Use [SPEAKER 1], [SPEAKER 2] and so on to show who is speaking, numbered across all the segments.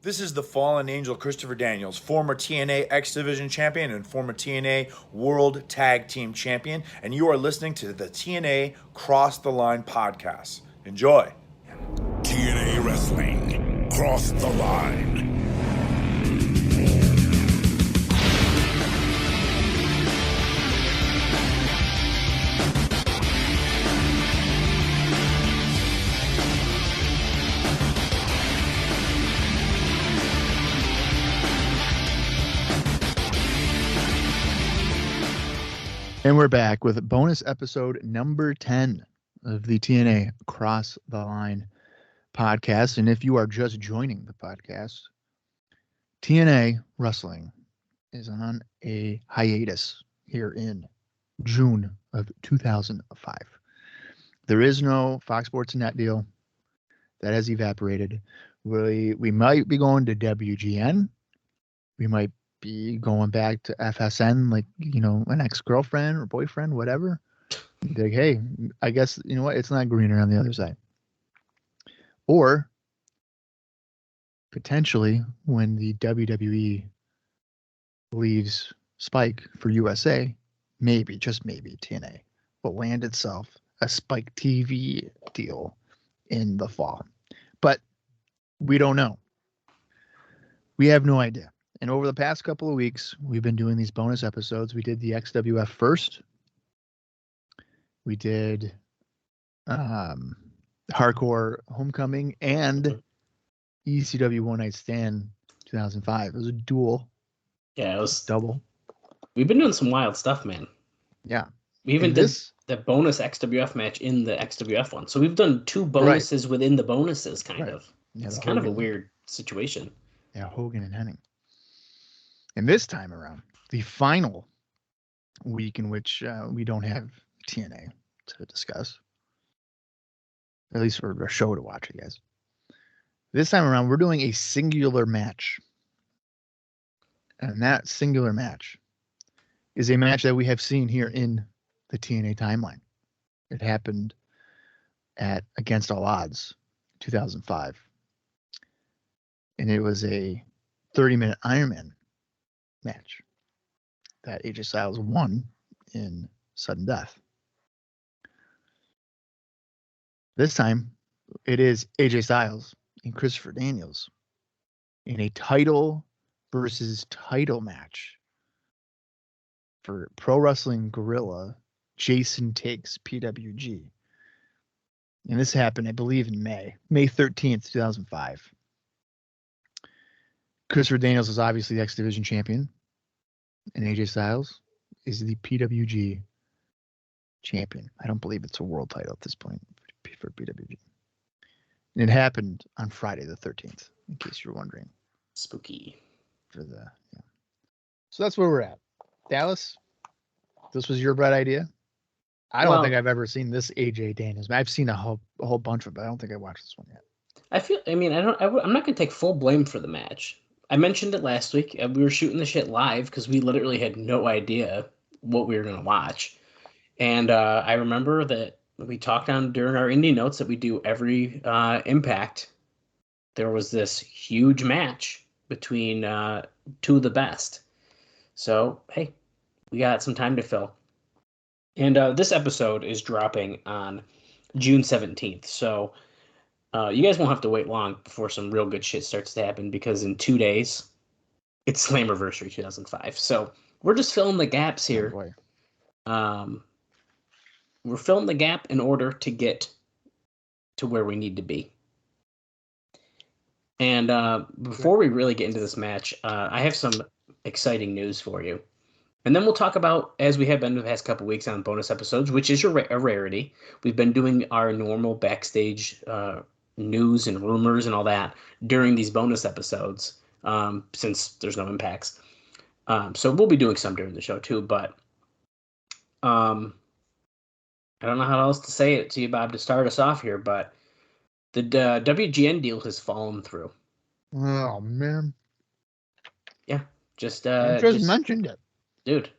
[SPEAKER 1] This is the fallen angel Christopher Daniels, former TNA X Division champion and former TNA World Tag Team champion, and you are listening to the TNA Cross the Line podcast. Enjoy.
[SPEAKER 2] TNA Wrestling, Cross the Line.
[SPEAKER 3] And we're back with bonus episode number 10 of the TNA Cross the Line podcast. And if you are just joining the podcast, TNA Wrestling is on a hiatus here in June of 2005. There is no Fox Sports Net deal. That has evaporated. We might be going to WGN. We might be going back to FSN, like, you know, an ex-girlfriend or boyfriend, whatever. Like, hey, I guess, you know what, it's not greener on the other side. Or potentially when the WWE leaves Spike for USA, maybe, just maybe, TNA will land itself a Spike TV deal in the fall. But we don't know. We have no idea. And over the past couple of weeks, we've been doing these bonus episodes. We did the XWF first. We did Hardcore Homecoming and ECW One Night Stand 2005. It was a dual.
[SPEAKER 4] Yeah, it was
[SPEAKER 3] double.
[SPEAKER 4] We've been doing some wild stuff, man.
[SPEAKER 3] Yeah.
[SPEAKER 4] We even did the bonus XWF match in the XWF one. So we've done two bonuses within the bonuses, kind of. Yeah, it's kind of a weird situation.
[SPEAKER 3] Yeah, Hogan and Hennig. And this time around, the final week in which we don't have TNA to discuss, at least for a show to watch, I guess. This time around, we're doing a singular match. And that singular match is a match that we have seen here in the TNA timeline. It happened at Against All Odds 2005. And it was a 30-minute Iron Man match that AJ Styles won in sudden death. This time, it is AJ Styles and Christopher Daniels in a title versus title match for Pro Wrestling Guerrilla, Jason Takes PWG. And this happened, I believe, in May 13th, 2005. Christopher Daniels is obviously the X Division champion, and AJ Styles is the PWG champion. I don't believe it's a world title at this point for PWG. And it happened on Friday the 13th, in case you're wondering.
[SPEAKER 4] Spooky.
[SPEAKER 3] So that's where we're at. Dallas, this was your bright idea? I don't think I've ever seen this AJ Daniels. I've seen a whole bunch of it, but I don't think I watched this one yet.
[SPEAKER 4] I'm not going to take full blame for the match. I mentioned it last week. We were shooting the shit live because we literally had no idea what we were going to watch. And I remember that we talked on during our indie notes that we do every Impact. There was this huge match between two of the best. So, hey, we got some time to fill. And this episode is dropping on June 17th. So you guys won't have to wait long before some real good shit starts to happen, because in 2 days, it's Slammiversary 2005. So we're just filling the gaps here. We're filling the gap in order to get to where we need to be. And before we really get into this match, I have some exciting news for you. And then we'll talk about, as we have been the past couple weeks on bonus episodes, which is a rarity. We've been doing our normal backstage news and rumors and all that during these bonus episodes, since there's no impacts. So we'll be doing some during the show too, but I don't know how else to say it to you, Bob, to start us off here, but the WGN deal has fallen through.
[SPEAKER 3] Oh, man.
[SPEAKER 4] Yeah, just
[SPEAKER 3] mentioned it.
[SPEAKER 4] Dude,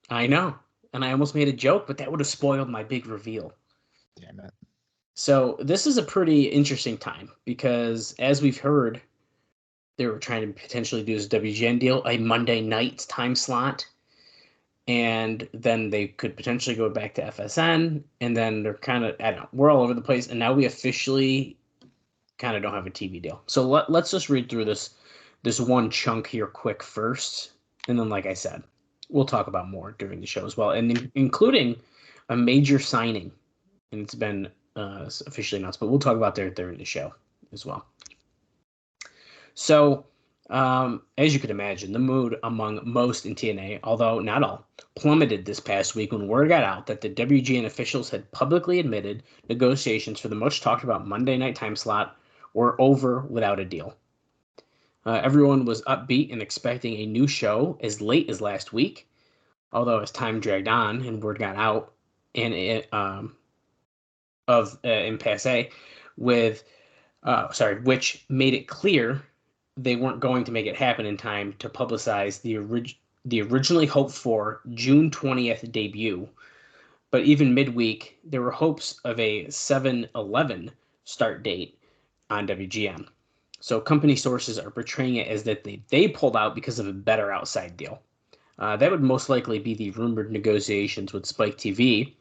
[SPEAKER 4] I know. And I almost made a joke, but that would have spoiled my big reveal.
[SPEAKER 3] Damn it.
[SPEAKER 4] So this is a pretty interesting time because, as we've heard, they were trying to potentially do this WGN deal, a Monday night time slot. And then they could potentially go back to FSN. And then they're kind of, I don't know, we're all over the place. And now we officially kind of don't have a TV deal. So let's just read through this one chunk here quick first. And then, like I said, we'll talk about more during the show as well. And including a major signing. And it's been officially announced, but we'll talk about that during the show as well. So, as you could imagine, the mood among most in TNA, although not all, plummeted this past week when word got out that the WGN officials had publicly admitted negotiations for the much talked about Monday night time slot were over without a deal. Everyone was upbeat and expecting a new show as late as last week, although as time dragged on and word got out in passe with which made it clear they weren't going to make it happen in time to publicize the originally hoped for June 20th debut. But even midweek, there were hopes of a 7/11 start date on WGN. So company sources are portraying it as that they pulled out because of a better outside deal. That would most likely be the rumored negotiations with Spike TV.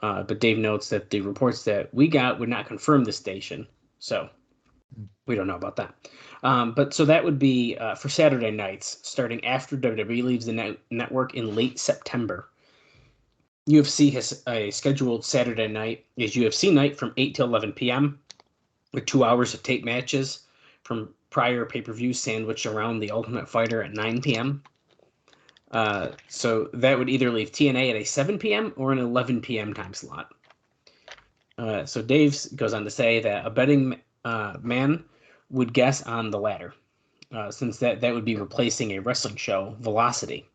[SPEAKER 4] But Dave notes that the reports that we got would not confirm the station. So we don't know about that. But so that would be for Saturday nights, starting after WWE leaves the network in late September. UFC has a scheduled Saturday night is UFC night from 8 to 11 p.m. with 2 hours of tape matches from prior pay-per-views sandwiched around the Ultimate Fighter at 9 p.m. So that would either leave TNA at a 7 p.m. or an 11 p.m. time slot. So Dave goes on to say that a betting man would guess on the latter, since that would be replacing a wrestling show, Velocity.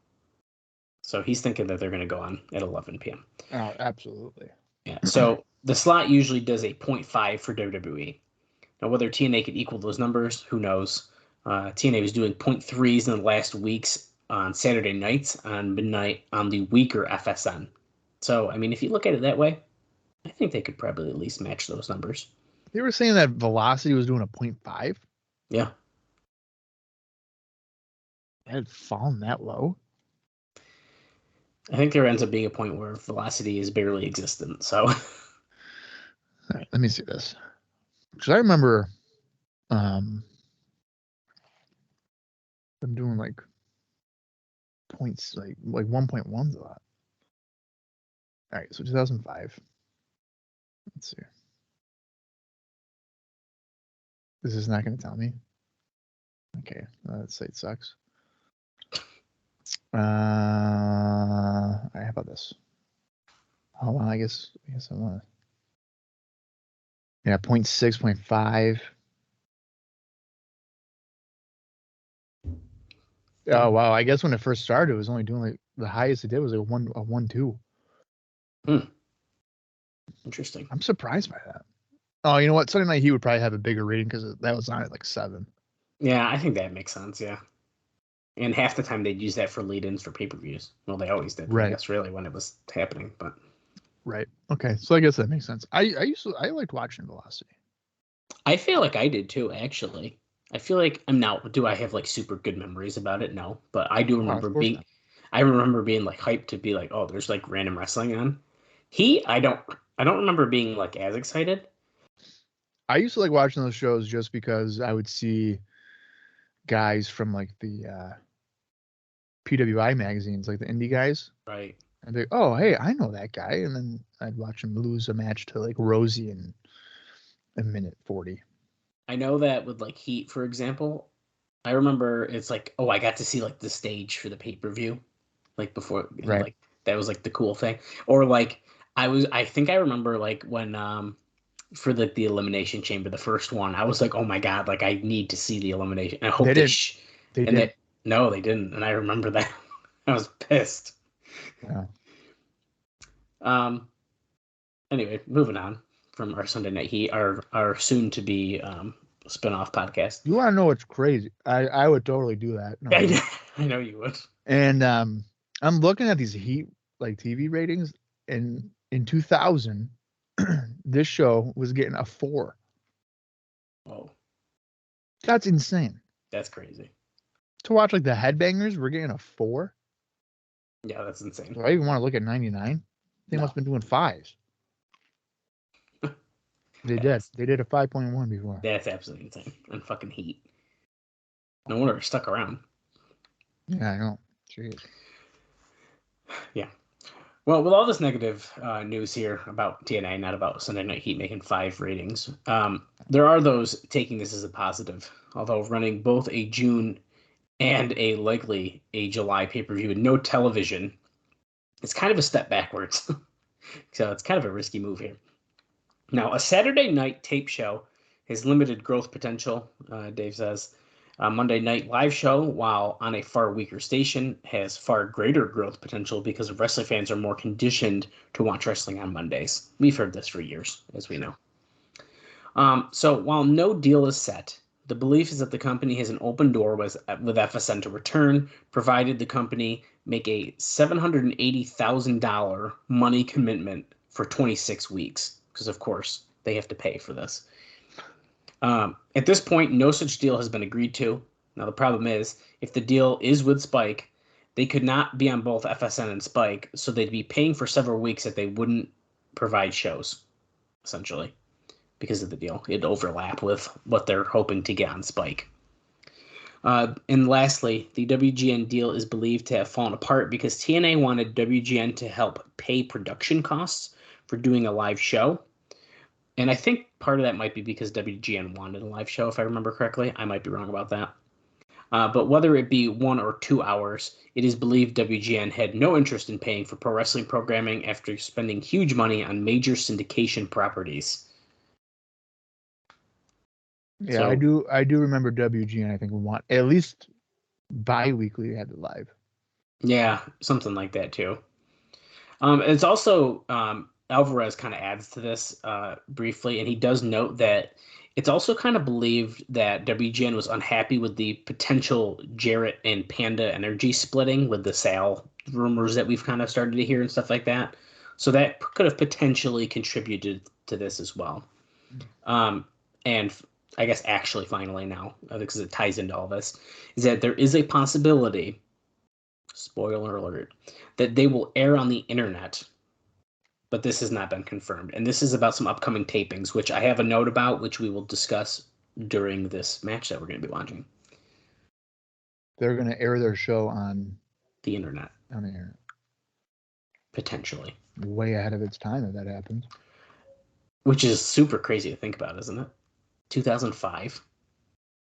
[SPEAKER 4] So he's thinking that they're going to go on at 11 p.m.
[SPEAKER 3] Oh, absolutely.
[SPEAKER 4] Yeah. So the slot usually does a 0.5 for WWE. Now, whether TNA could equal those numbers, who knows? TNA was doing 0.3s in the last weeks on Saturday nights on midnight on the weaker FSN. So, I mean, if you look at it that way, I think they could probably at least match those numbers.
[SPEAKER 3] They were saying that Velocity was doing a 0.5.
[SPEAKER 4] Yeah.
[SPEAKER 3] It had fallen that low.
[SPEAKER 4] I think there ends up being a point where Velocity is barely existent. So,
[SPEAKER 3] all right, let me see this. Because I remember them doing like points, like 1.1s a lot. All right, so 2005. Let's see. This is not going to tell me. Okay, that site sucks. All right, how about this? Oh, well, I guess I want to. Yeah, 0.6, 0.5. Oh, wow. I guess when it first started, it was only doing like the highest it did was like a 1.2.
[SPEAKER 4] Interesting.
[SPEAKER 3] I'm surprised by that. Oh, you know what? Sunday Night Heat would probably have a bigger rating because that was on at like 7.
[SPEAKER 4] Yeah, I think that makes sense. Yeah. And half the time they'd use that for lead-ins for pay-per-views. Well, they always did.
[SPEAKER 3] Right.
[SPEAKER 4] That's really when it was happening. But
[SPEAKER 3] right. Okay. So I guess that makes sense. I liked watching Velocity.
[SPEAKER 4] I feel like I did too, actually. I feel like do I have like super good memories about it? No. But I do remember being like hyped to be like, oh, there's like random wrestling on. I don't remember being like as excited.
[SPEAKER 3] I used to like watching those shows just because I would see guys from like the PWI magazines, like the indie guys.
[SPEAKER 4] Right.
[SPEAKER 3] And they, oh, hey, I know that guy. And then I'd watch him lose a match to like Rosie in a minute 40.
[SPEAKER 4] I know that with like Heat, for example, I remember it's like, oh, I got to see like the stage for the pay-per-view, like before,
[SPEAKER 3] right.
[SPEAKER 4] Like that was like the cool thing. Or like I think I remember like when for the Elimination Chamber, the first one, I was like, oh my God, like I need to see the elimination. I hope they didn't. No, they didn't. And I remember that. I was pissed.
[SPEAKER 3] Yeah.
[SPEAKER 4] Anyway, moving on from our Sunday Night Heat, our soon to be spinoff podcast.
[SPEAKER 3] You want to know what's crazy? I would totally do that. No,
[SPEAKER 4] I know you would.
[SPEAKER 3] And I'm looking at these Heat like TV ratings, and in 2000, this show was getting a 4.
[SPEAKER 4] Oh,
[SPEAKER 3] that's insane.
[SPEAKER 4] That's crazy.
[SPEAKER 3] To watch like the Headbangers, we're getting a 4.
[SPEAKER 4] Yeah, that's insane.
[SPEAKER 3] Do I even want to look at 99? They must have been doing 5s. They did. They did a 5.1 before.
[SPEAKER 4] That's absolutely insane. And fucking heat. No wonder it stuck around.
[SPEAKER 3] Yeah, I know. Jeez.
[SPEAKER 4] Yeah. Well, with all this negative news here about TNA, not about Sunday Night Heat making 5 ratings, there are those taking this as a positive. Although running both a June and likely a July pay-per-view with no television, it's kind of a step backwards. So it's kind of a risky move here. Now, a Saturday night tape show has limited growth potential, Dave says. A Monday night live show, while on a far weaker station, has far greater growth potential because wrestling fans are more conditioned to watch wrestling on Mondays. We've heard this for years, as we know. So while no deal is set, the belief is that the company has an open door with FSN to return, provided the company make a $780,000 money commitment for 26 weeks, because of course they have to pay for this. At this point, no such deal has been agreed to. Now, the problem is, if the deal is with Spike, they could not be on both FSN and Spike, so they'd be paying for several weeks that they wouldn't provide shows, essentially, because of the deal. It'd overlap with what they're hoping to get on Spike. And lastly, the WGN deal is believed to have fallen apart because TNA wanted WGN to help pay production costs for doing a live show. And I think part of that might be because WGN wanted a live show, if I remember correctly. I might be wrong about that. But whether it be 1 or 2 hours, it is believed WGN had no interest in paying for pro wrestling programming after spending huge money on major syndication properties.
[SPEAKER 3] Yeah,
[SPEAKER 4] So,
[SPEAKER 3] I do remember WGN. I think we want at least bi-weekly had it live.
[SPEAKER 4] Yeah, something like that too. It's also Alvarez kind of adds to this briefly, and he does note that it's also kind of believed that WGN was unhappy with the potential Jarrett and Panda energy splitting with the Sal rumors that we've kind of started to hear and stuff like that. So that could have potentially contributed to this as well. And I guess actually finally now, because it ties into all this, is that there is a possibility, spoiler alert, that they will air on the internet, but this has not been confirmed. And this is about some upcoming tapings, which I have a note about, which we will discuss during this match that we're going to be watching.
[SPEAKER 3] They're going to air their show on
[SPEAKER 4] the internet.
[SPEAKER 3] On the internet.
[SPEAKER 4] Potentially.
[SPEAKER 3] Way ahead of its time if that happens.
[SPEAKER 4] Which is super crazy to think about, isn't it? 2005.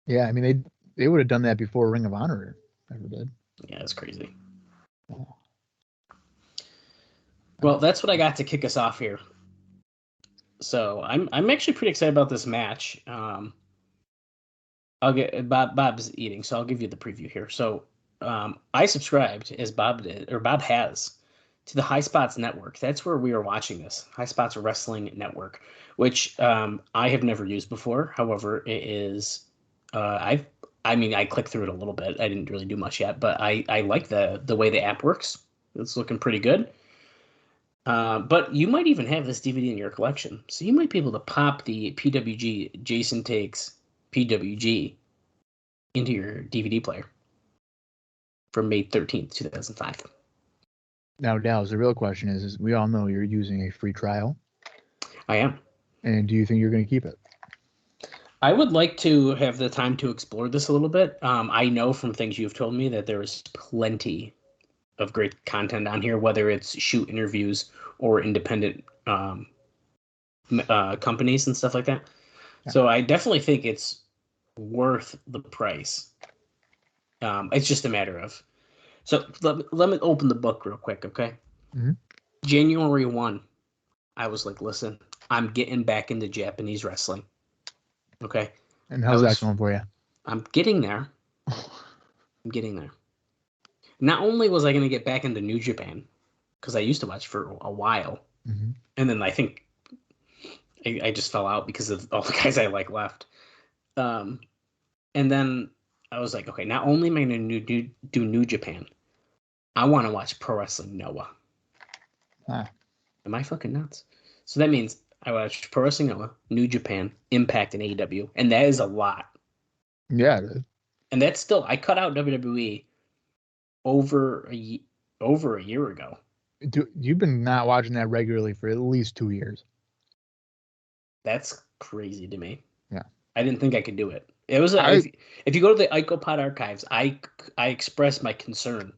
[SPEAKER 3] Yeah, I mean, they would have done that before Ring of Honor ever did.
[SPEAKER 4] Yeah, it's crazy.
[SPEAKER 3] Oh.
[SPEAKER 4] Well, that's what I got to kick us off here. So I'm actually pretty excited about this match. I'll get Bob's eating, so I'll give you the preview here. So I subscribed, as Bob did, or Bob has, to the High Spots Network. That's where we are watching this. High Spots Wrestling Network, which I have never used before. However, it is I clicked through it a little bit. I didn't really do much yet, but I like the way the app works. It's looking pretty good. But you might even have this DVD in your collection. So you might be able to pop the PWG Jason Takes PWG into your DVD player from May 13th, 2005.
[SPEAKER 3] Now, Dallas, the real question is we all know you're using a free trial.
[SPEAKER 4] I am.
[SPEAKER 3] And do you think you're going to keep it?
[SPEAKER 4] I would like to have the time to explore this a little bit. I know from things you've told me that there is plenty of great content on here, whether it's shoot interviews or independent companies and stuff like that. Yeah. So I definitely think it's worth the price. It's just a matter of. So let me open the book real quick, okay?
[SPEAKER 3] Mm-hmm.
[SPEAKER 4] January 1, I was like, listen, I'm getting back into Japanese wrestling. Okay?
[SPEAKER 3] And how's that going for you?
[SPEAKER 4] I'm getting there. Not only was I going to get back into New Japan, because I used to watch for a while,
[SPEAKER 3] mm-hmm.
[SPEAKER 4] and then I think I just fell out because of all the guys I like left. And then I was like, okay, not only am I going to do New Japan, I want to watch Pro Wrestling Noah.
[SPEAKER 3] Huh.
[SPEAKER 4] Am I fucking nuts? So that means I watched Pro Wrestling Noah, New Japan, Impact, and AEW, and that is a lot.
[SPEAKER 3] Yeah, it is.
[SPEAKER 4] And that's still, I cut out WWE over a year ago.
[SPEAKER 3] You've been not watching that regularly for at least 2 years.
[SPEAKER 4] That's crazy to me.
[SPEAKER 3] Yeah.
[SPEAKER 4] I didn't think I could do it. It was if you go to the IcoPod archives, I expressed my concern.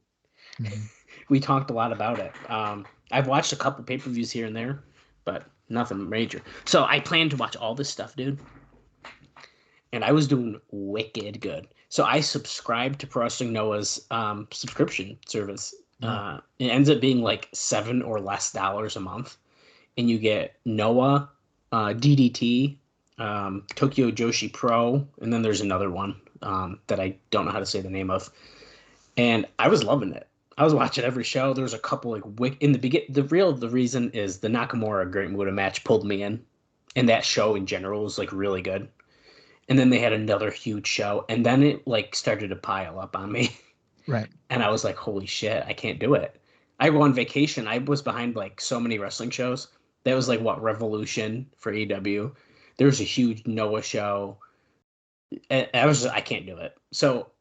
[SPEAKER 3] Mm-hmm.
[SPEAKER 4] We talked a lot about it. I've watched a couple pay-per-views here and there, but nothing major. So I plan to watch all this stuff, dude. And I was doing wicked good. So I subscribed to Pro Wrestling Noah's subscription service.
[SPEAKER 3] Yeah.
[SPEAKER 4] It ends up being like $7 or less a month, and you get Noah, DDT, Tokyo Joshi Pro, and then there's another one that I don't know how to say the name of. And I was loving it. I was watching every show. There was a couple in the beginning. The reason is the Nakamura Great Muta match pulled me in, and that show in general was like really good. And then they had another huge show, and then it like started to pile up on me.
[SPEAKER 3] Right.
[SPEAKER 4] And I was like, holy shit, I can't do it. I go on vacation. I was behind like so many wrestling shows. That was like what Revolution for EW. There was a huge Noah show. And I can't do it. So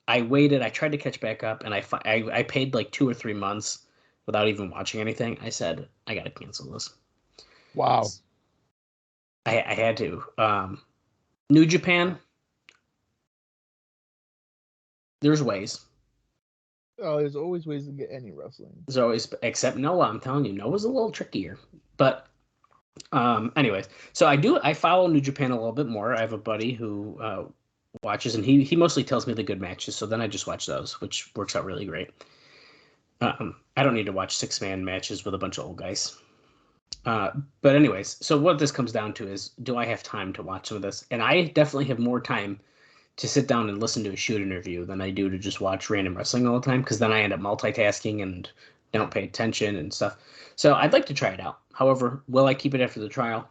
[SPEAKER 4] I waited. I tried to catch back up, and I paid like 2 or 3 months without even watching anything. I said, I got to cancel this.
[SPEAKER 3] Wow.
[SPEAKER 4] I had to. New Japan. There's ways.
[SPEAKER 3] Oh, there's always ways to get any wrestling.
[SPEAKER 4] There's always, except Noah. I'm telling you, Noah's a little trickier. But anyways, so I follow New Japan a little bit more. I have a buddy who watches, and he mostly tells me the good matches. So then I just watch those, which works out really great. I don't need to watch 6-man matches with a bunch of old guys. But anyways, so what this comes down to is, do I have time to watch some of this? And I definitely have more time to sit down and listen to a shoot interview than I do to just watch random wrestling all the time, because then I end up multitasking and don't pay attention and stuff. So I'd like to try it out. However, will I keep it after the trial?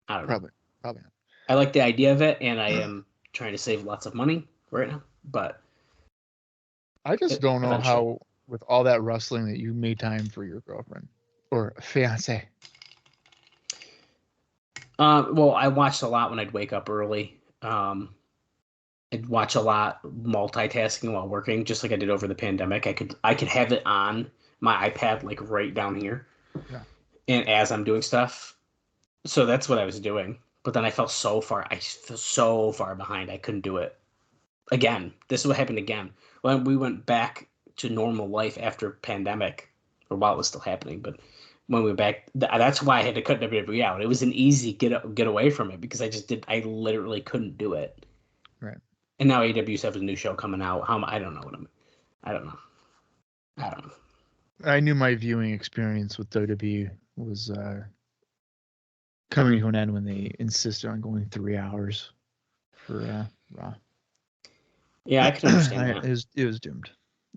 [SPEAKER 4] I don't know.
[SPEAKER 3] Probably not.
[SPEAKER 4] I like the idea of it, and I am trying to save lots of money right now. But
[SPEAKER 3] I just don't know
[SPEAKER 4] eventually.
[SPEAKER 3] how, with all that wrestling, that you made time for your girlfriend or fiance.
[SPEAKER 4] Well, I watched a lot when I'd wake up early. I'd watch a lot multitasking while working, just like I did over the pandemic. I could have it on my iPad like right down here,
[SPEAKER 3] Yeah.
[SPEAKER 4] and as I'm doing stuff. So that's what I was doing. But then I fell so far behind. I couldn't do it again. This is what happened again when we went back to normal life after pandemic, or while it was still happening. But when we went back, that's why I had to cut WWE out. It was an easy get away from it, because I literally couldn't do it.
[SPEAKER 3] Right.
[SPEAKER 4] And now AW's have a new show coming out. I don't know. I don't know.
[SPEAKER 3] I knew my viewing experience with WWE was coming to an end when they insisted on going 3 hours for Raw.
[SPEAKER 4] Yeah, I can understand that.
[SPEAKER 3] It was doomed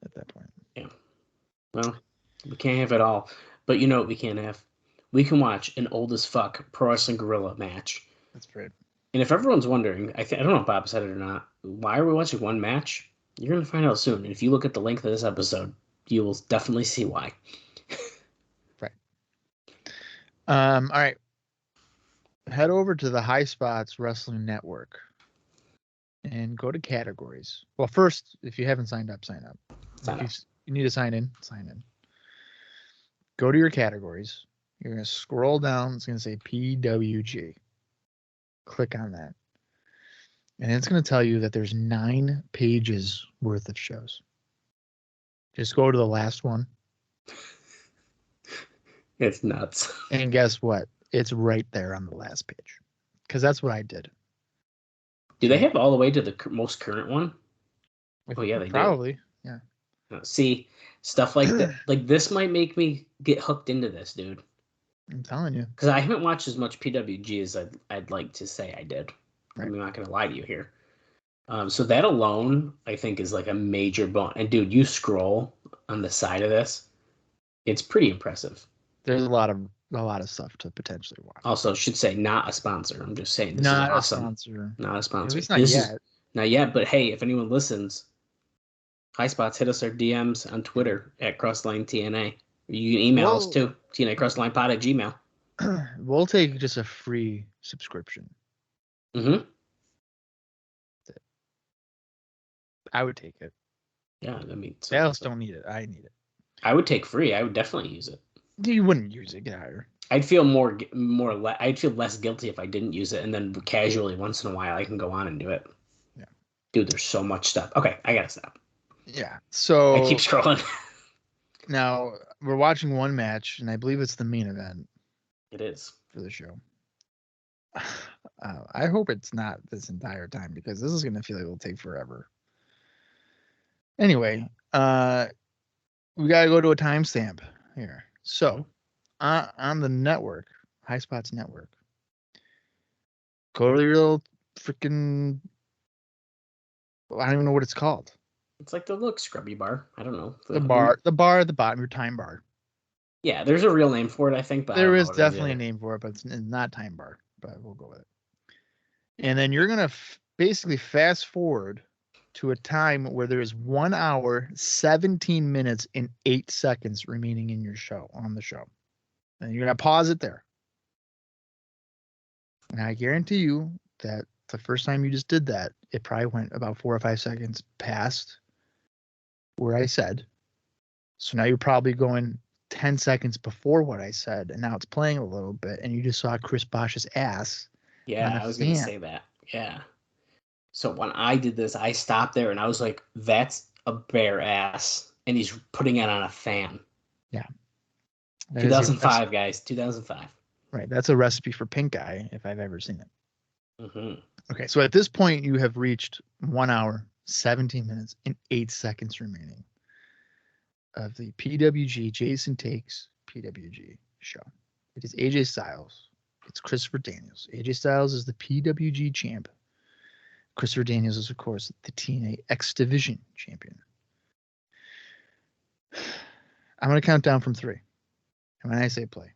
[SPEAKER 3] at that point.
[SPEAKER 4] Yeah. Well, we can't have it all. But you know what we can't have? We can watch an old as fuck Pro Wrestling Guerrilla match.
[SPEAKER 3] That's great.
[SPEAKER 4] And if everyone's wondering, I don't know if Bob said it or not, why are we watching one match? You're going to find out soon. And if you look at the length of this episode, you will definitely see why.
[SPEAKER 3] Right. All right. Head over to the High Spots Wrestling Network and go to categories. Well, first, if you haven't signed up, sign up. You need to sign in. Go to your categories. You're going to scroll down. It's going to say PWG. Click on that. And it's going to tell you that there's 9 pages worth of shows. Just go to the last one.
[SPEAKER 4] It's nuts.
[SPEAKER 3] And guess what? It's right there on the last page. Because that's what I did.
[SPEAKER 4] Do they have all the way to the most current one? Oh, yeah, they
[SPEAKER 3] probably. Yeah.
[SPEAKER 4] See, stuff like that. Like, this might make me get hooked into this, dude.
[SPEAKER 3] I'm telling you.
[SPEAKER 4] Because I haven't watched as much PWG as I'd like to say I did.
[SPEAKER 3] Right.
[SPEAKER 4] I'm not going to lie to you here. So that alone, I think, is like a major bonus. And, dude, you scroll on the side of this, it's pretty impressive.
[SPEAKER 3] There's a lot of stuff to potentially watch.
[SPEAKER 4] Also, should say not a sponsor. I'm just saying this is awesome. Not a sponsor.
[SPEAKER 3] At least not yet.
[SPEAKER 4] Not yet, but hey, if anyone listens, High Spots, hit us our DMs on Twitter at CrosslineTNA. You can email us too, TNACrosslinepod@gmail.
[SPEAKER 3] We'll take just a free subscription.
[SPEAKER 4] Mm-hmm.
[SPEAKER 3] I would take it.
[SPEAKER 4] Yeah, I mean,
[SPEAKER 3] Dallas don't need it. I need it.
[SPEAKER 4] I would take free. I would definitely use it.
[SPEAKER 3] You wouldn't use it. Get higher.
[SPEAKER 4] I'd feel I'd feel less guilty if I didn't use it, and then casually once in a while I can go on and do it.
[SPEAKER 3] Yeah,
[SPEAKER 4] dude, there's so much stuff. Okay, I gotta stop.
[SPEAKER 3] Yeah, so
[SPEAKER 4] I keep scrolling.
[SPEAKER 3] Now we're watching one match, and I believe it's the main event.
[SPEAKER 4] It is
[SPEAKER 3] for the show. I hope it's not this entire time because this is going to feel like it'll take forever. Anyway, we got to go to a timestamp here. So, on the network, High Spots Network, go to your little freaking, I don't even know what it's called.
[SPEAKER 4] It's like the scrubby bar. I don't know.
[SPEAKER 3] The bar at the bottom, your time bar.
[SPEAKER 4] Yeah, there's a real name for it, I think. But
[SPEAKER 3] there is definitely a name for it, but it's not time bar. But we'll go with it. And then you're gonna basically fast forward to a time where there is 1 hour, 17 minutes, and 8 seconds remaining in your show on the show, and you're gonna pause it there. And I guarantee you that the first time you just did that, it probably went about 4 or 5 seconds past where I said. So now you're probably going 10 seconds before what I said, and now it's playing a little bit, and you just saw Chris Bosch's ass.
[SPEAKER 4] Yeah, I was going to say that. Yeah. So when I did this, I stopped there, and I was like, that's a bare ass, and he's putting it on a fan.
[SPEAKER 3] Yeah.
[SPEAKER 4] 2005, guys. 2005.
[SPEAKER 3] Right. That's a recipe for pink eye, if I've ever seen it.
[SPEAKER 4] Mm-hmm.
[SPEAKER 3] Okay, so at this point, you have reached 1 hour, 17 minutes, and 8 seconds remaining of the PWG Jason Takes PWG show. It is AJ Styles. It's Christopher Daniels. AJ Styles is the PWG champ. Christopher Daniels is, of course, the TNA X Division champion. I'm going to count down from 3. And when I say play,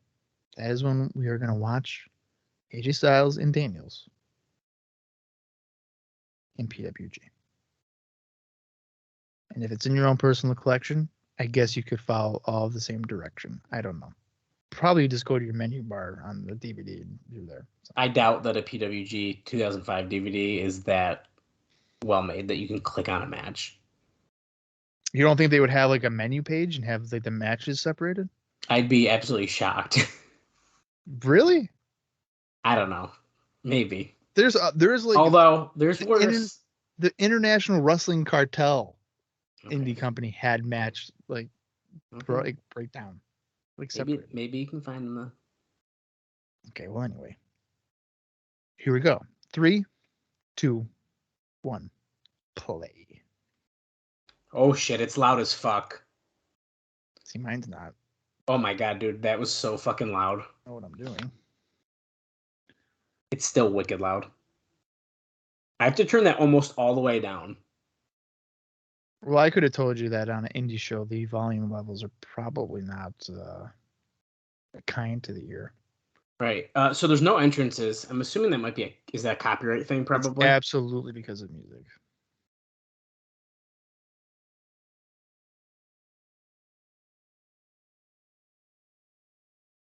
[SPEAKER 3] that is when we are going to watch AJ Styles and Daniels in PWG. And if it's in your own personal collection, I guess you could follow all the same direction. I don't know. Probably just go to your menu bar on the DVD and you're there. So.
[SPEAKER 4] I doubt that a PWG 2005 DVD is that well made that you can click on a match.
[SPEAKER 3] You don't think they would have like a menu page and have like the matches separated?
[SPEAKER 4] I'd be absolutely shocked.
[SPEAKER 3] Really?
[SPEAKER 4] I don't know. Maybe.
[SPEAKER 3] There's like,
[SPEAKER 4] although there's worse.
[SPEAKER 3] The International Wrestling Cartel indie company had match like breakdown. Like
[SPEAKER 4] maybe you can find them.
[SPEAKER 3] Okay, well anyway. Here we go. 3, 2, 1. Play.
[SPEAKER 4] Oh shit, it's loud as fuck.
[SPEAKER 3] See, mine's not.
[SPEAKER 4] Oh my god, dude, that was so fucking loud.
[SPEAKER 3] I know what I'm doing.
[SPEAKER 4] It's still wicked loud. I have to turn that almost all the way down.
[SPEAKER 3] Well, I could have told you that on an indie show, the volume levels are probably not kind to the ear.
[SPEAKER 4] Right. So there's no entrances. I'm assuming that might be is that a copyright thing, probably?
[SPEAKER 3] It's absolutely because of music.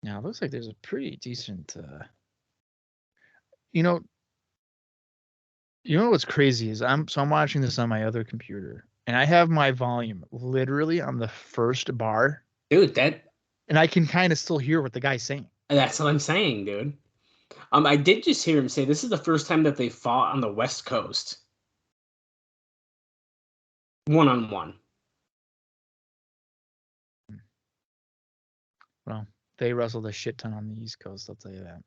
[SPEAKER 3] Now, it looks like there's a pretty decent... You know what's crazy is I'm watching this on my other computer, and I have my volume literally on the first bar.
[SPEAKER 4] Dude,
[SPEAKER 3] and I can kind of still hear what the guy's saying.
[SPEAKER 4] That's what I'm saying, dude. I did just hear him say this is the first time that they fought on the West Coast. 1-on-1.
[SPEAKER 3] Well, they wrestled a shit ton on the East Coast, I'll tell you that.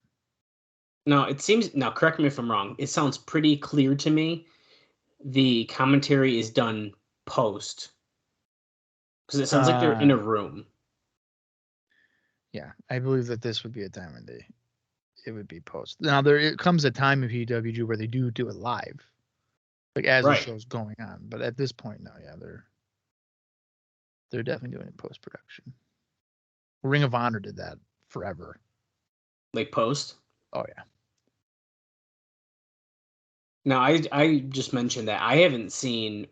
[SPEAKER 4] No, it seems... Now, correct me if I'm wrong. It sounds pretty clear to me the commentary is done post. Because it sounds like they're in a room.
[SPEAKER 3] Yeah, I believe that this would be a time when it would be post. Now, it comes a time in PWG where they do it live. Like, as the show's going on. But at this point, no, yeah, they're definitely doing it post-production. Ring of Honor did that forever.
[SPEAKER 4] Like post?
[SPEAKER 3] Oh, yeah.
[SPEAKER 4] Now, I just mentioned that I haven't seen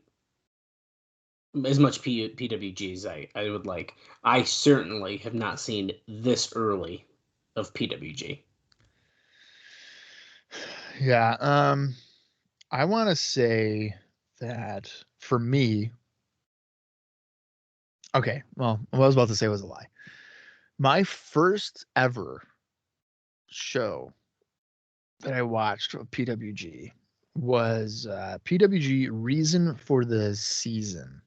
[SPEAKER 4] as much PWG as I would like. I certainly have not seen this early of PWG.
[SPEAKER 3] Yeah. I want to say that for me. Okay, well, what I was about to say was a lie. My first ever show that I watched of PWG was PWG Reason for the Season.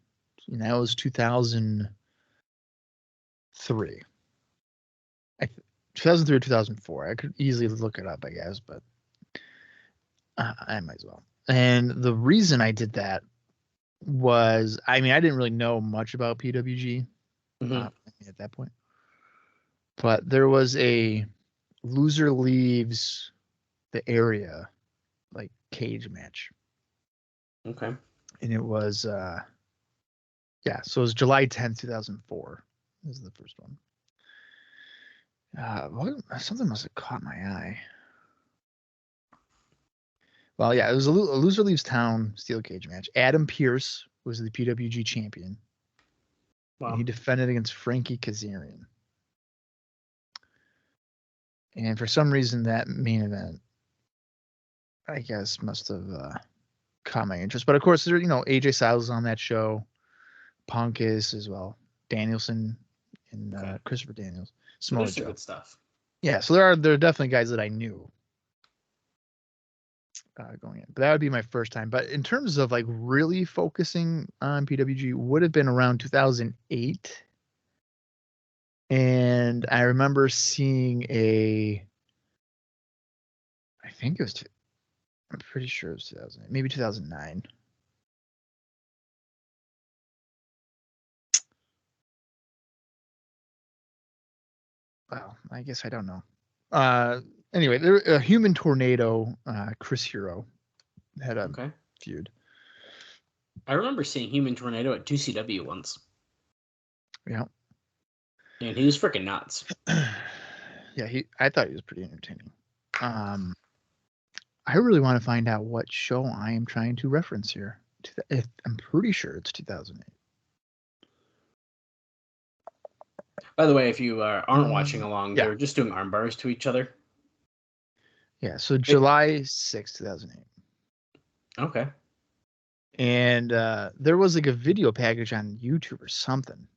[SPEAKER 3] And that was 2003. 2003 or 2004. I could easily look it up, I guess, but I might as well. And the reason I did that was, I mean, I didn't really know much about PWG at that point, but there was a loser leaves the area like cage match.
[SPEAKER 4] Okay.
[SPEAKER 3] And it was so it was July 10th, 2004. This is the first one. Something must have caught my eye. Well, yeah, it was a loser leaves town steel cage match. Adam Pearce was the PWG champion.
[SPEAKER 4] Wow.
[SPEAKER 3] And he defended against Frankie Kazarian. And for some reason, that main event, I guess, must have caught my interest. But of course, there, AJ Styles is on that show. Punk is as well. Danielson and Christopher Daniels.
[SPEAKER 4] There's some good stuff.
[SPEAKER 3] Yeah, so there are definitely guys that I knew going in. But that would be my first time. But in terms of like really focusing on PWG, would have been around 2008. And I remember seeing I'm pretty sure it was 2008, maybe 2009. Well, I guess I don't know. Anyway, a Human Tornado, Chris Hero had a feud.
[SPEAKER 4] I remember seeing Human Tornado at 2CW once.
[SPEAKER 3] Yeah.
[SPEAKER 4] And he was freaking nuts.
[SPEAKER 3] Yeah, I thought he was pretty entertaining. I really want to find out what show I am trying to reference here. I'm pretty sure it's 2008.
[SPEAKER 4] By the way, if you aren't watching along, they're just doing arm bars to each other.
[SPEAKER 3] Yeah, so July 6, 2008.
[SPEAKER 4] Okay.
[SPEAKER 3] And there was like a video package on YouTube or something.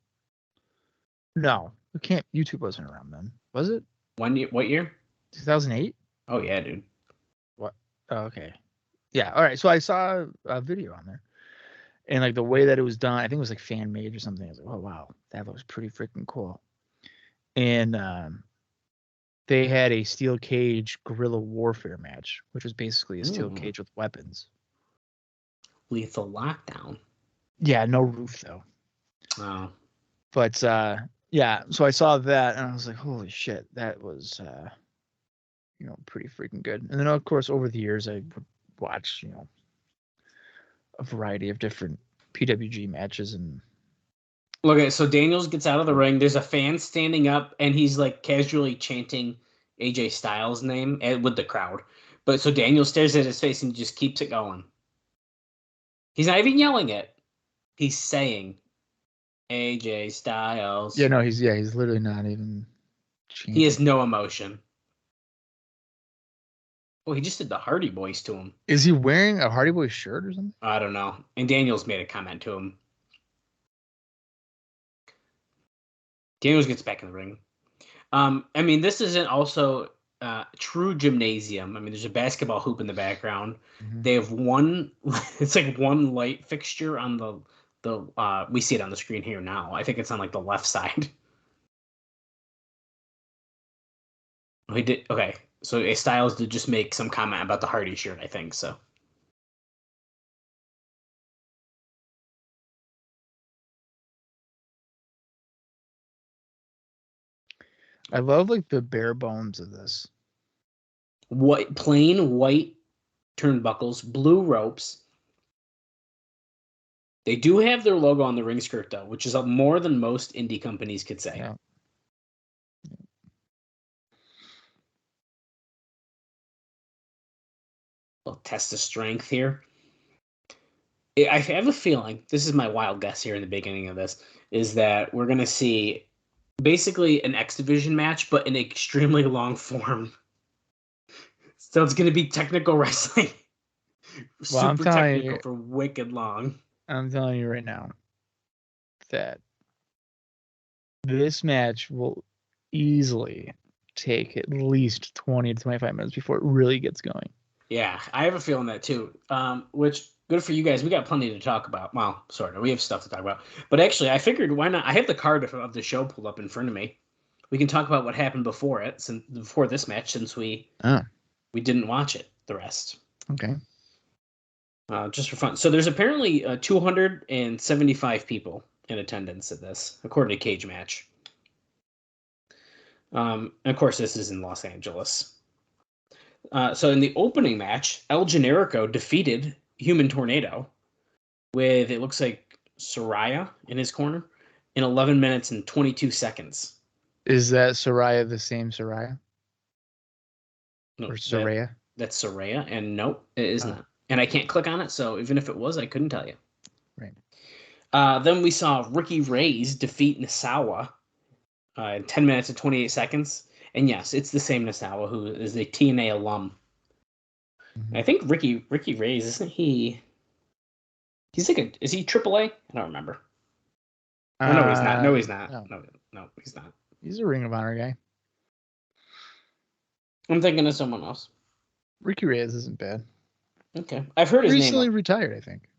[SPEAKER 3] No, YouTube wasn't around then, was it?
[SPEAKER 4] What year?
[SPEAKER 3] 2008?
[SPEAKER 4] Oh, yeah, dude.
[SPEAKER 3] What? Oh, okay. Yeah, all right. So I saw a video on there. And like the way that it was done, I think it was like fan made or something. I was like, oh, wow, that looks pretty freaking cool. And they had a steel cage guerrilla warfare match, which was basically a steel cage with weapons.
[SPEAKER 4] Lethal Lockdown.
[SPEAKER 3] Yeah, no roof though.
[SPEAKER 4] Oh.
[SPEAKER 3] But yeah, so I saw that and I was like, holy shit, that was pretty freaking good. And then of course over the years I would watch, a variety of different PWG matches. And
[SPEAKER 4] okay, so Daniels gets out of the ring. There's a fan standing up, and he's like casually chanting AJ Styles' name with the crowd. But so Daniels stares at his face and just keeps it going. He's not even yelling it. He's saying AJ Styles.
[SPEAKER 3] Yeah, no, he's literally not even chanting.
[SPEAKER 4] He has no emotion. Oh, he just did the Hardy Boys to him.
[SPEAKER 3] Is he wearing a Hardy Boys shirt or something?
[SPEAKER 4] I don't know. And Daniels made a comment to him. Daniels gets back in the ring. I mean, this isn't also true gymnasium. I mean, there's a basketball hoop in the background. Mm-hmm. They have it's like one light fixture on the we see it on the screen here now. I think it's on like the left side. He did. Okay. So Styles did just make some comment about the Hardy shirt, I think, so.
[SPEAKER 3] I love like the bare bones of this.
[SPEAKER 4] Plain white turnbuckles, blue ropes. They do have their logo on the ring skirt though, which is more than most indie companies could say.
[SPEAKER 3] Yeah.
[SPEAKER 4] Little test of strength here. I have a feeling, this is my wild guess here in the beginning of this, is that we're going to see basically an X Division match, but in extremely long form. So it's going to be technical wrestling.
[SPEAKER 3] Well, I'm
[SPEAKER 4] Super
[SPEAKER 3] telling
[SPEAKER 4] technical
[SPEAKER 3] you-
[SPEAKER 4] for wicked long.
[SPEAKER 3] I'm telling you right now that this match will easily take at least 20 to 25 minutes before it really gets going.
[SPEAKER 4] Yeah, I have a feeling that too. Which good for you guys. We got plenty to talk about. Well, sort of. We have stuff to talk about. But actually, I figured why not? I have the card of the show pulled up in front of me. We can talk about what happened before it, before this match, since we didn't watch it. The rest.
[SPEAKER 3] Okay.
[SPEAKER 4] Just for fun. So there's apparently 275 people in attendance at this, according to Cage Match. And of course, this is in Los Angeles. So in the opening match, El Generico defeated Human Tornado with, it looks like, Soraya in his corner in 11 minutes and 22 seconds.
[SPEAKER 3] Is that Soraya the same Soraya?
[SPEAKER 4] No,
[SPEAKER 3] Or Soraya?
[SPEAKER 4] That's Soraya, and nope, it is not. And I can't click on it, so even if it was, I couldn't tell you.
[SPEAKER 3] Right.
[SPEAKER 4] Then we saw Ricky Reyes defeat Nasawa in 10 minutes and 28 seconds. And yes, it's the same Nasawa who is a TNA alum.
[SPEAKER 3] Mm-hmm.
[SPEAKER 4] I think Ricky Reyes, isn't he? Is he AAA? I don't remember. Oh, no, he's not. No, he's not. No, he's not.
[SPEAKER 3] He's a Ring of Honor guy.
[SPEAKER 4] I'm thinking of someone else.
[SPEAKER 3] Ricky Reyes isn't bad.
[SPEAKER 4] Okay. I've heard his
[SPEAKER 3] Recently
[SPEAKER 4] name.
[SPEAKER 3] retired, I think.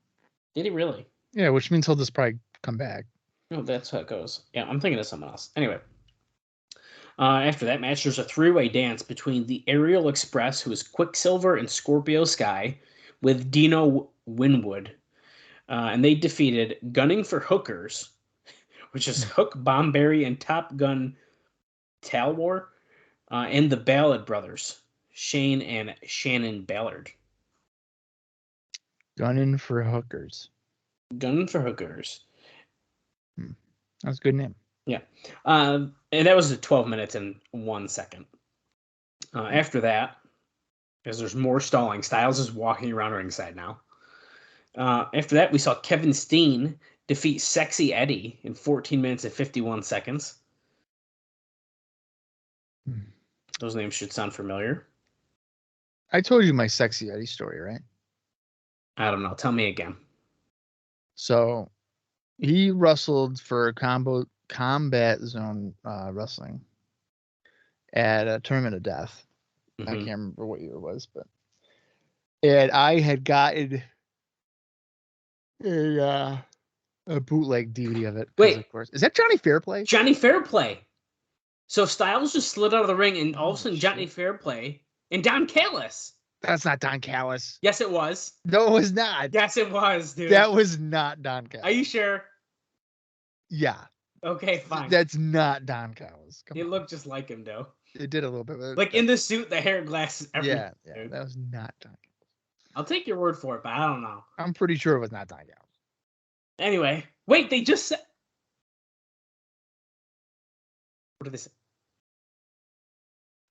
[SPEAKER 4] Did he really?
[SPEAKER 3] Yeah, which means he'll just probably come back.
[SPEAKER 4] No, that's how it goes. Yeah, I'm thinking of someone else. Anyway. After that match, there's a three-way dance between the Aerial Express, who is Quicksilver and Scorpio Sky, with Dino Winwood. And they defeated Gunning for Hookers, which is Hook Bomberry and Top Gun Talwar, and the Ballard Brothers, Shane and Shannon Ballard.
[SPEAKER 3] Gunning for Hookers.
[SPEAKER 4] Gunning for Hookers.
[SPEAKER 3] That's a good name.
[SPEAKER 4] Yeah. And that was 12 minutes and 1 second. After that, because there's more stalling, Styles is walking around ringside now. After that, we saw Kevin Steen defeat Sexy Eddie in 14 minutes and 51 seconds. Those names should sound familiar.
[SPEAKER 3] I told you my Sexy Eddie story, right?
[SPEAKER 4] I don't know. Tell me again.
[SPEAKER 3] So he wrestled for Combat Zone Wrestling at a Tournament of Death. I can't remember what year it was, but I had gotten a bootleg DVD of it.
[SPEAKER 4] Wait,
[SPEAKER 3] of course, is that Johnny Fairplay?
[SPEAKER 4] Johnny Fairplay. So Styles just slid out of the ring, and all of a sudden Johnny Fairplay and Don Callis.
[SPEAKER 3] That's not Don Callis.
[SPEAKER 4] Yes, it was.
[SPEAKER 3] No, it was not.
[SPEAKER 4] Yes, it was, dude.
[SPEAKER 3] That was not Don Callis.
[SPEAKER 4] Are you sure?
[SPEAKER 3] Yeah.
[SPEAKER 4] Okay, fine.
[SPEAKER 3] That's not Don Callis.
[SPEAKER 4] It looked just like him, though.
[SPEAKER 3] It did a little bit.
[SPEAKER 4] Like in the suit, the hair, glasses, everything.
[SPEAKER 3] Yeah, that was not Don Callis.
[SPEAKER 4] I'll take your word for it, but I don't know.
[SPEAKER 3] I'm pretty sure it was not Don Callis.
[SPEAKER 4] Anyway, wait, they just said. What did they say?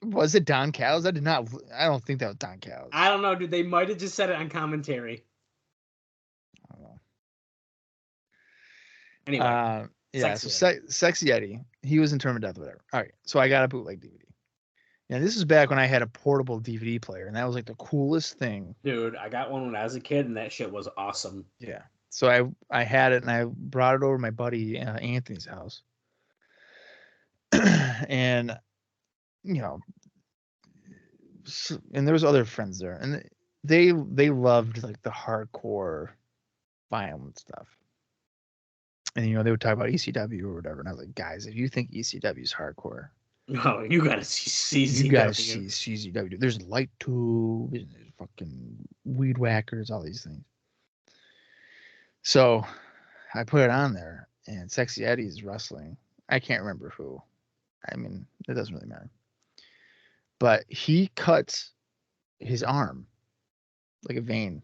[SPEAKER 3] Was it Don Callis? I don't think that was Don Callis.
[SPEAKER 4] I don't know, dude. They might have just said it on commentary.
[SPEAKER 3] I don't know.
[SPEAKER 4] Anyway.
[SPEAKER 3] Yeah, Sexy Eddie. He was in Tournament of Death, whatever. All right, so I got a bootleg DVD. Now, this is back when I had a portable DVD player, and that was like the coolest thing.
[SPEAKER 4] Dude, I got one when I was a kid, and that shit was awesome.
[SPEAKER 3] Yeah. So I had it, and I brought it over to my buddy Anthony's house. And, you know, and there was other friends there, and they loved like the hardcore violent stuff. And, you know, they would talk about ECW or whatever. And I was like, guys, if you think ECW is hardcore,
[SPEAKER 4] no, you got to see CZW.
[SPEAKER 3] You got to see CZW. There's light tubes, there's fucking weed whackers, all these things. So I put it on there, and Sexy Eddie's wrestling. I can't remember who. I mean, it doesn't really matter. But he cuts his arm like a vein.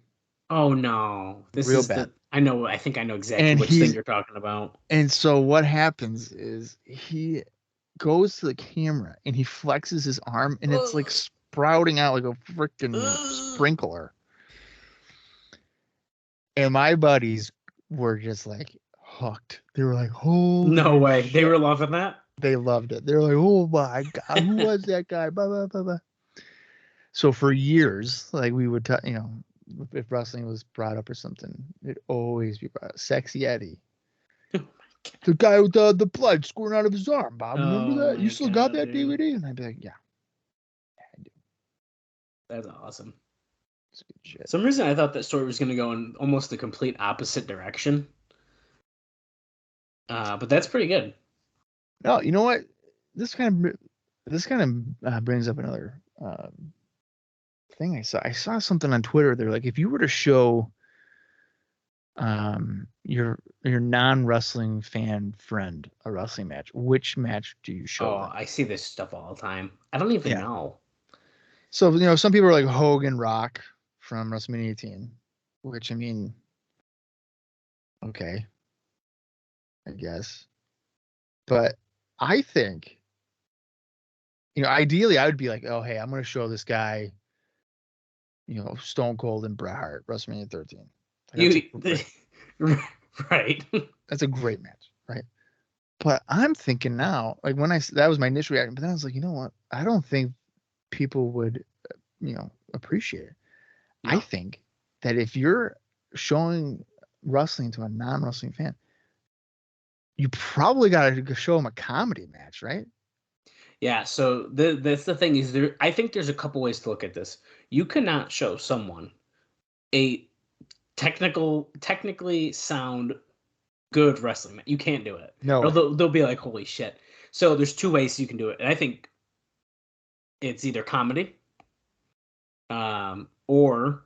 [SPEAKER 4] Oh, no. This
[SPEAKER 3] Real
[SPEAKER 4] is
[SPEAKER 3] bad.
[SPEAKER 4] I think I know exactly which thing you're talking about.
[SPEAKER 3] And so what happens is he goes to the camera and he flexes his arm, and it's like sprouting out like a freaking sprinkler. And my buddies were just like hooked. They were like, "Oh
[SPEAKER 4] no way!" Shit. They were loving that.
[SPEAKER 3] They loved it. They were like, "Oh my god, who was that guy?" Blah, blah, blah, blah. So for years, like we would, if wrestling was brought up or something, it'd always be brought up. Sexy Eddie. The guy with the blood squirting out of his arm, Bob. Remember
[SPEAKER 4] Oh
[SPEAKER 3] that?
[SPEAKER 4] my
[SPEAKER 3] You still got
[SPEAKER 4] God,
[SPEAKER 3] that
[SPEAKER 4] dude.
[SPEAKER 3] DVD? And I'd be like, yeah, I do.
[SPEAKER 4] That's awesome.
[SPEAKER 3] It's good shit.
[SPEAKER 4] Some reason I thought that story was going to go in almost the complete opposite direction. But that's pretty good.
[SPEAKER 3] No, you know what? This kind of brings up another thing I saw. I saw something on Twitter. They're like, if you were to show your non-wrestling fan friend a wrestling match, which match do you show
[SPEAKER 4] Oh,
[SPEAKER 3] them?
[SPEAKER 4] I see this stuff all the time. I don't even
[SPEAKER 3] Yeah.
[SPEAKER 4] know.
[SPEAKER 3] So, some people are like Hogan Rock from WrestleMania 18, which, I mean, okay, I guess. But I think, ideally I would be like, oh, hey, I'm going to show this guy, Stone Cold and Bret Hart, WrestleMania 13.
[SPEAKER 4] Right.
[SPEAKER 3] That's a great match, right? But I'm thinking now, like that was my initial reaction, but then I was like, you know what? I don't think people would, appreciate it.
[SPEAKER 4] No.
[SPEAKER 3] I think that if you're showing wrestling to a non-wrestling fan, you probably got to show them a comedy match, right?
[SPEAKER 4] Yeah, so that's the thing is I think there's a couple ways to look at this. You cannot show someone a technically sound good wrestling match. You can't do it.
[SPEAKER 3] No
[SPEAKER 4] Or
[SPEAKER 3] way.
[SPEAKER 4] they'll be like, holy shit. So there's two ways you can do it. And I think it's either comedy, or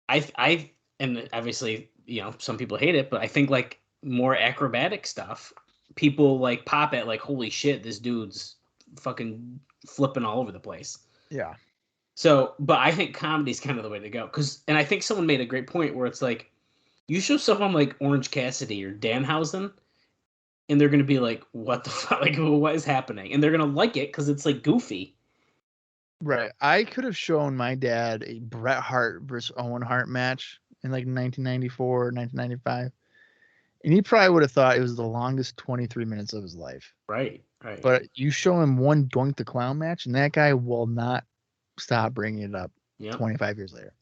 [SPEAKER 4] and obviously, some people hate it, but I think like more acrobatic stuff, people like pop at like, holy shit, this dude's fucking flipping all over the place.
[SPEAKER 3] Yeah.
[SPEAKER 4] So, but I think comedy's kind of the way to go. And I think someone made a great point where it's like, you show someone like Orange Cassidy or Danhausen, and they're going to be like, what the fuck? Like, what is happening? And they're going to like it because it's like goofy.
[SPEAKER 3] Right. I could have shown my dad a Bret Hart versus Owen Hart match in like 1994, 1995. And he probably would have thought it was the longest 23 minutes of his life.
[SPEAKER 4] Right.
[SPEAKER 3] But you show him one Doink the Clown match, and that guy will not stop bringing it up 25 years later.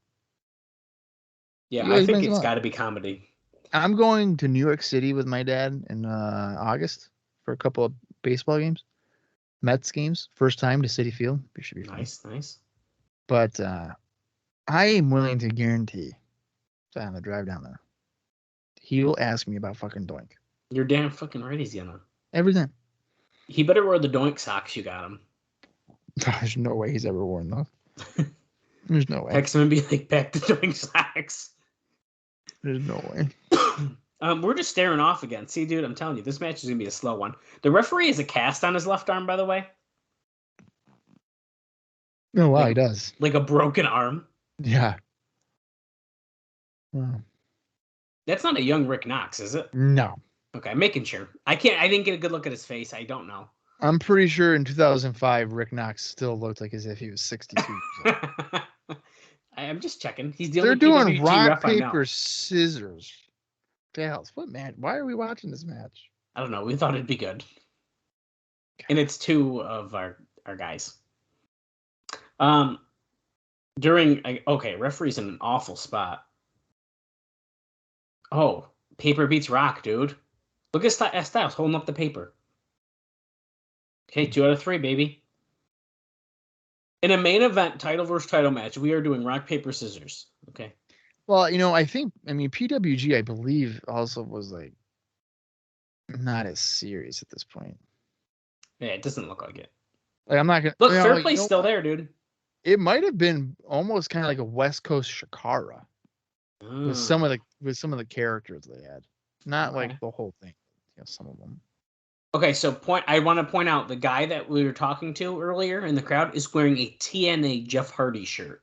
[SPEAKER 4] Yeah, I think it's got to be comedy.
[SPEAKER 3] I'm going to New York City with my dad in August for a couple of baseball games. Mets games. First time to Citi Field. It should be fun.
[SPEAKER 4] Nice.
[SPEAKER 3] But I am willing to guarantee that on the drive down there, he will ask me about fucking Doink.
[SPEAKER 4] You're damn fucking right he's gonna.
[SPEAKER 3] Every time.
[SPEAKER 4] He better wear the Doink socks you got him.
[SPEAKER 3] There's no way he's ever worn those. There's no way.
[SPEAKER 4] Text him and be like, back to Doink socks.
[SPEAKER 3] There's no way.
[SPEAKER 4] We're just staring off again. See, dude, I'm telling you, this match is going to be a slow one. The referee has a cast on his left arm, by the way.
[SPEAKER 3] Oh, wow, he does.
[SPEAKER 4] Like a broken arm.
[SPEAKER 3] Yeah. Wow.
[SPEAKER 4] That's not a young Rick Knox, is it?
[SPEAKER 3] No.
[SPEAKER 4] Okay, I'm making sure. I didn't get a good look at his face. I don't know.
[SPEAKER 3] I'm pretty sure in 2005, Rick Knox still looked like as if he was 62.
[SPEAKER 4] I'm just checking.
[SPEAKER 3] They're doing rock, paper, scissors. Dallas, what match? Why are we watching this match?
[SPEAKER 4] I don't know. We thought it'd be good. And it's two of our guys. Referee's in an awful spot. Oh, paper beats rock, dude. Look at Styles holding up the paper. Okay, 2 out of 3, baby. In a main event title versus title match, we are doing rock, paper, scissors. Okay.
[SPEAKER 3] Well, PWG, I believe, also was like not as serious at this point.
[SPEAKER 4] Yeah, it doesn't look like it.
[SPEAKER 3] Like, I'm not gonna
[SPEAKER 4] look. Fair play's still there, dude.
[SPEAKER 3] It might have been almost kind of like a West Coast Shakara with some of the characters they had, not like the whole thing. Some of them.
[SPEAKER 4] Okay, so I want to point out the guy that we were talking to earlier in the crowd is wearing a TNA Jeff Hardy shirt.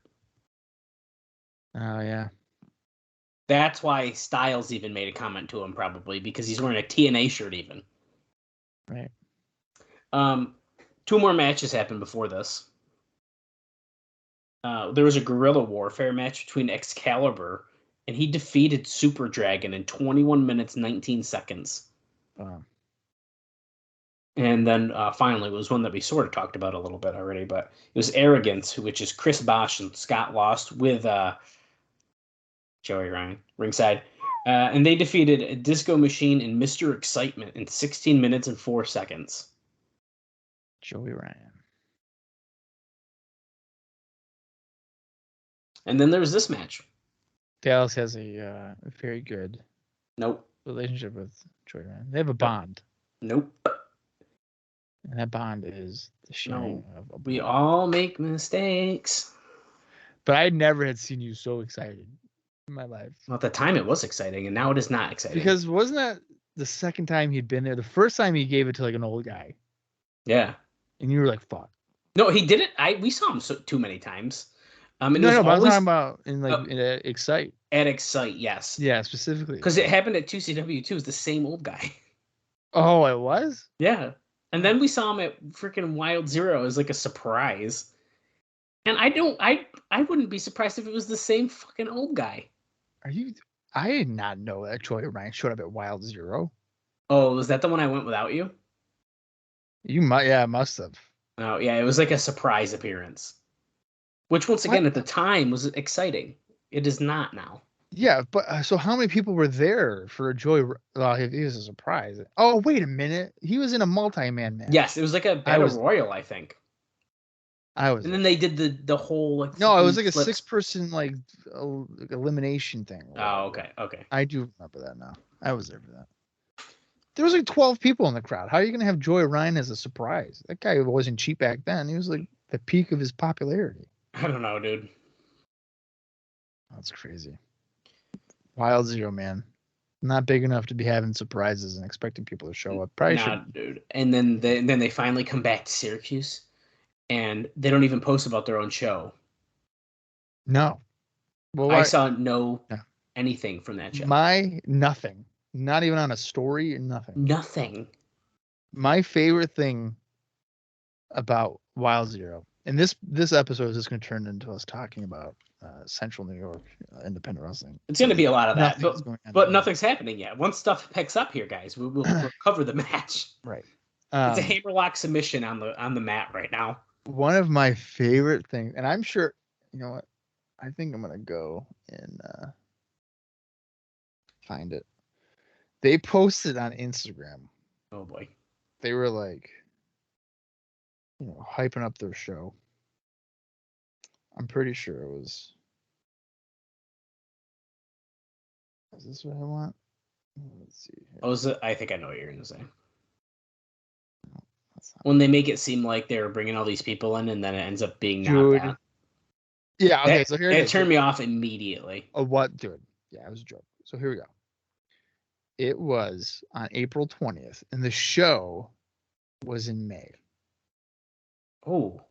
[SPEAKER 3] Oh yeah.
[SPEAKER 4] That's why Styles even made a comment to him, probably because he's wearing a TNA shirt even.
[SPEAKER 3] Right.
[SPEAKER 4] 2 more matches happened before this. There was a guerrilla warfare match between Excalibur, and he defeated Super Dragon in 21 minutes, 19 seconds.
[SPEAKER 3] Wow.
[SPEAKER 4] And then finally was one that we sort of talked about a little bit already, but it was Arrogance, which is Chris Bosh and Scott Lost with Joey Ryan, ringside. And they defeated Disco Machine and Mr. Excitement in 16 minutes and 4 seconds.
[SPEAKER 3] Joey Ryan.
[SPEAKER 4] And then there was this match.
[SPEAKER 3] Dallas has a very good
[SPEAKER 4] Nope.
[SPEAKER 3] relationship with Joey Ryan. They have a bond.
[SPEAKER 4] Nope.
[SPEAKER 3] And that bond is the sharing of a
[SPEAKER 4] We
[SPEAKER 3] bond.
[SPEAKER 4] all make mistakes.
[SPEAKER 3] But I never had seen you so excited in my life.
[SPEAKER 4] Well, at the time it was exciting, and now it is not exciting.
[SPEAKER 3] Because wasn't that the second time he'd been there? The first time he gave it to like an old guy.
[SPEAKER 4] Yeah.
[SPEAKER 3] And you were like, fuck.
[SPEAKER 4] No, he did it. We saw him too many times.
[SPEAKER 3] No, but I'm talking about in Excite.
[SPEAKER 4] At Excite, yes.
[SPEAKER 3] Yeah, specifically.
[SPEAKER 4] Because it happened at 2CW too. It was the same old guy.
[SPEAKER 3] Oh, it was?
[SPEAKER 4] Yeah. And then we saw him at freaking Wild Zero as like a surprise. And I wouldn't be surprised if it was the same fucking old guy.
[SPEAKER 3] I did not know that Joey Ryan showed up at Wild Zero.
[SPEAKER 4] Oh, was that the one I went without you?
[SPEAKER 3] You must have.
[SPEAKER 4] Oh, yeah, it was like a surprise appearance. Which, once again, at the time was exciting. It is not now.
[SPEAKER 3] Yeah, but so how many people were there for a Joey? He was a surprise. Oh, wait a minute. He was in a multi-man match.
[SPEAKER 4] Yes, it was like a Battle Royal, I think. And then they did the whole like.
[SPEAKER 3] No, it was like a 6-person like elimination thing.
[SPEAKER 4] Oh, okay.
[SPEAKER 3] I do remember that now. I was there for that. There was like 12 people in the crowd. How are you gonna have Joey Ryan as a surprise? That guy wasn't cheap back then. He was like the peak of his popularity.
[SPEAKER 4] I don't know, dude.
[SPEAKER 3] That's crazy. Wild Zero, man. Not big enough to be having surprises and expecting people to show up. Probably should.
[SPEAKER 4] Dude. And then they finally come back to Syracuse, and they don't even post about their own show.
[SPEAKER 3] No. Well,
[SPEAKER 4] I saw anything from that show.
[SPEAKER 3] Nothing. Not even on a story. Nothing.
[SPEAKER 4] Nothing.
[SPEAKER 3] My favorite thing about Wild Zero, and this episode is just going to turn into us talking about Central New York independent wrestling.
[SPEAKER 4] It's going to be a lot of that, but nothing's happening yet. Once stuff picks up here, guys, we'll cover the match.
[SPEAKER 3] Right.
[SPEAKER 4] It's a hammerlock submission on the mat right now.
[SPEAKER 3] One of my favorite things, and I'm sure, you know what? I think I'm going to go and find it. They posted on Instagram.
[SPEAKER 4] Oh boy.
[SPEAKER 3] They were like, hyping up their show. I'm pretty sure it was. Is this what I want? Let's see.
[SPEAKER 4] I think I know what you're going to say. No, when they make it seem like they're bringing all these people in, and then it ends up being not that.
[SPEAKER 3] Yeah, okay, so here it is.
[SPEAKER 4] It turned me off immediately.
[SPEAKER 3] Oh, what, dude? Yeah, it was a joke. So here we go. It was on April 20th, and the show was in May.
[SPEAKER 4] Oh.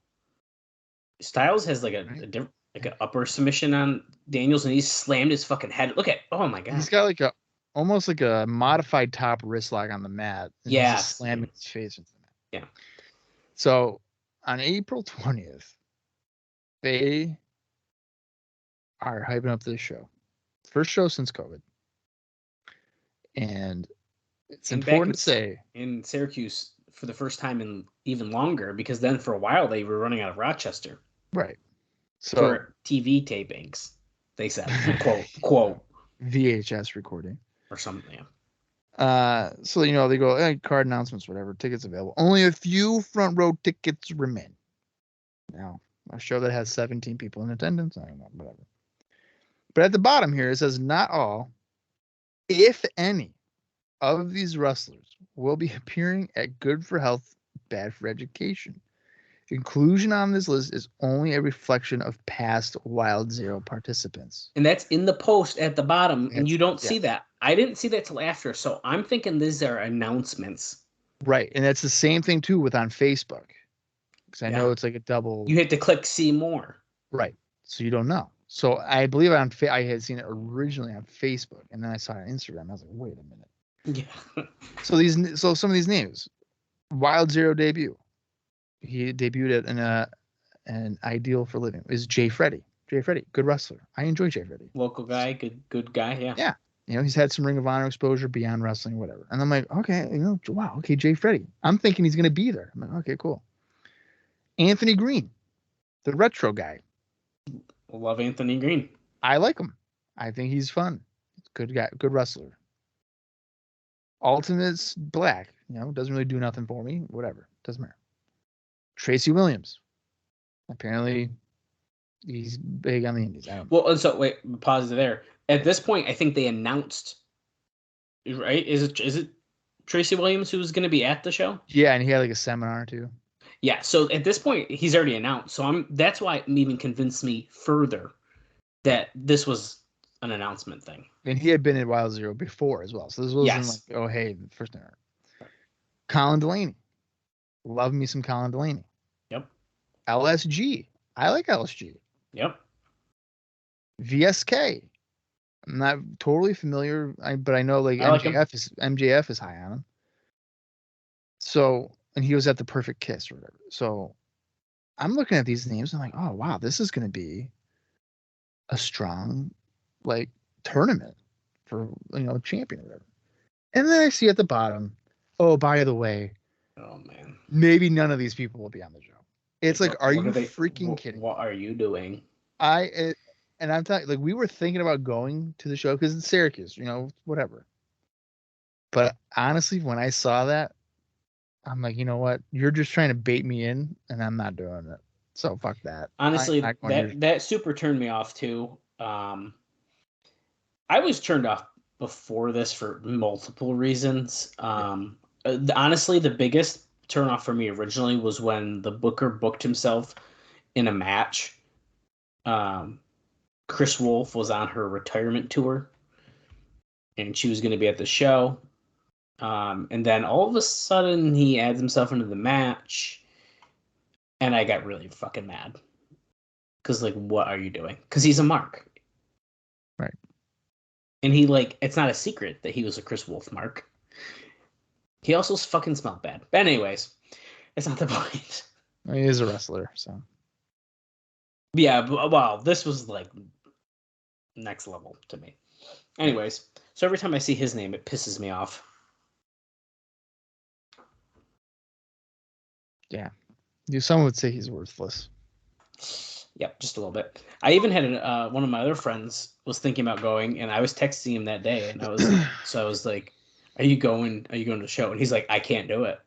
[SPEAKER 4] Styles has like a different, like an upper submission on Daniels, and he's slammed his fucking head. Look at, oh my god.
[SPEAKER 3] He's got like almost like a modified top wrist lock on the mat.
[SPEAKER 4] Yeah.
[SPEAKER 3] Slamming his face into the mat.
[SPEAKER 4] Yeah.
[SPEAKER 3] So on April 20th, they are hyping up this show. First show since COVID. And it's important to say.
[SPEAKER 4] In Syracuse for the first time in even longer, because then for a while they were running out of Rochester.
[SPEAKER 3] Right. So
[SPEAKER 4] for TV tapings, they said, quote.
[SPEAKER 3] VHS recording.
[SPEAKER 4] Or something,
[SPEAKER 3] yeah. So, they go, hey, card announcements, whatever, tickets available. Only a few front row tickets remain. Now, a show that has 17 people in attendance, I don't know, whatever. But at the bottom here, it says not all, if any, of these wrestlers will be appearing at Good for Health, Bad for Education. Inclusion on this list is only a reflection of past Wild Zero participants.
[SPEAKER 4] And that's in the post at the bottom, and you don't see that. I didn't see that till after, so I'm thinking these are announcements.
[SPEAKER 3] Right, and that's the same thing, too, with on Facebook. Because I know it's like a double...
[SPEAKER 4] You hit to click see more.
[SPEAKER 3] Right, so you don't know. So I believe I had seen it originally on Facebook, and then I saw it on Instagram. I was like, wait a minute.
[SPEAKER 4] Yeah.
[SPEAKER 3] So some of these names, Wild Zero debut. He debuted at an Ideal for Living. Is Jay Freddy. Jay Freddy, good wrestler. I enjoy Jay Freddy.
[SPEAKER 4] Local guy, good guy. Yeah.
[SPEAKER 3] Yeah. He's had some Ring of Honor exposure, Beyond Wrestling, whatever. And I'm like, okay, wow, okay, Jay Freddy. I'm thinking he's gonna be there. I'm like, okay, cool. Anthony Green, the retro guy.
[SPEAKER 4] Love Anthony Green.
[SPEAKER 3] I like him. I think he's fun. Good guy, good wrestler. Ultimate's black. Doesn't really do nothing for me. Whatever. Doesn't matter. Tracy Williams. Apparently, he's big on the indies. I don't know.
[SPEAKER 4] Well, and so wait, pause there. At this point, I think they announced, right? Is it Tracy Williams who was going to be at the show?
[SPEAKER 3] Yeah, and he had like a seminar too.
[SPEAKER 4] Yeah, so at this point, he's already announced. So that's why it even convinced me further that this was an announcement thing.
[SPEAKER 3] And he had been at Wild Zero before as well. So this wasn't like, oh, hey, the first time. Colin Delaney. Love me some Colin Delaney.
[SPEAKER 4] Yep.
[SPEAKER 3] LSG. I like LSG.
[SPEAKER 4] Yep.
[SPEAKER 3] VSK. I'm not totally familiar, but I know like MJF is high on him. So, and he was at the Perfect Kiss or whatever. So I'm looking at these names and I'm like, oh wow, this is gonna be a strong like tournament for champion or whatever. And then I see at the bottom, oh, by the way,
[SPEAKER 4] oh man,
[SPEAKER 3] maybe none of these people will be on the show. It's like, are you freaking kidding?
[SPEAKER 4] What are you doing?
[SPEAKER 3] And I'm talking like we were thinking about going to the show because it's Syracuse, whatever. But honestly, when I saw that, I'm like, you know what? You're just trying to bait me in, and I'm not doing it. So fuck that.
[SPEAKER 4] Honestly, that super turned me off too. I was turned off before this for multiple reasons. Honestly, the biggest turn off for me originally was when the booker booked himself in a match. Chris Wolf was on her retirement tour, and she was going to be at the show. And then all of a sudden, he adds himself into the match, and I got really fucking mad. Because, like, what are you doing? Because he's a mark.
[SPEAKER 3] Right.
[SPEAKER 4] And he, it's not a secret that he was a Chris Wolf mark. He also fucking smelled bad. But anyways, it's not the point.
[SPEAKER 3] He is a wrestler, so.
[SPEAKER 4] Yeah, well, this was, next level to me. Anyways, so every time I see his name, it pisses me off.
[SPEAKER 3] Yeah. Someone would say he's worthless.
[SPEAKER 4] Yep, just a little bit. I even had one of my other friends was thinking about going, and I was texting him that day, and I was like, "Are you going? Are you going to the show?" And he's like, "I can't do it."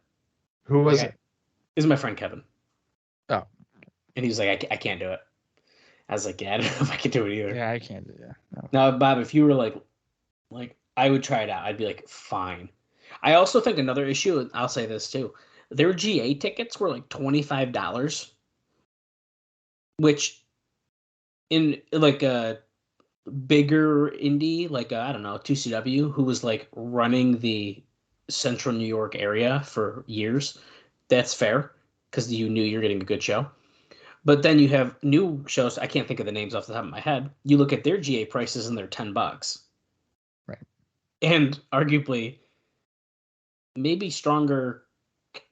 [SPEAKER 3] Who was it?
[SPEAKER 4] It was my friend Kevin.
[SPEAKER 3] Oh.
[SPEAKER 4] And he was like, "I can't do it." I was like, "Yeah, I don't know if I can do it either."
[SPEAKER 3] Yeah, I can't do it. Yeah. No.
[SPEAKER 4] Now, Bob, if you were like, I would try it out. I'd be like, fine. I also think another issue, and I'll say this too, their GA tickets were like $25, which in a bigger indie, I don't know, 2CW, who was running the central New York area for years, that's fair because you knew you're getting a good show. But then you have new shows. I can't think of the names off the top of my head. You look at their GA prices and they're $10.
[SPEAKER 3] Right.
[SPEAKER 4] And arguably, maybe stronger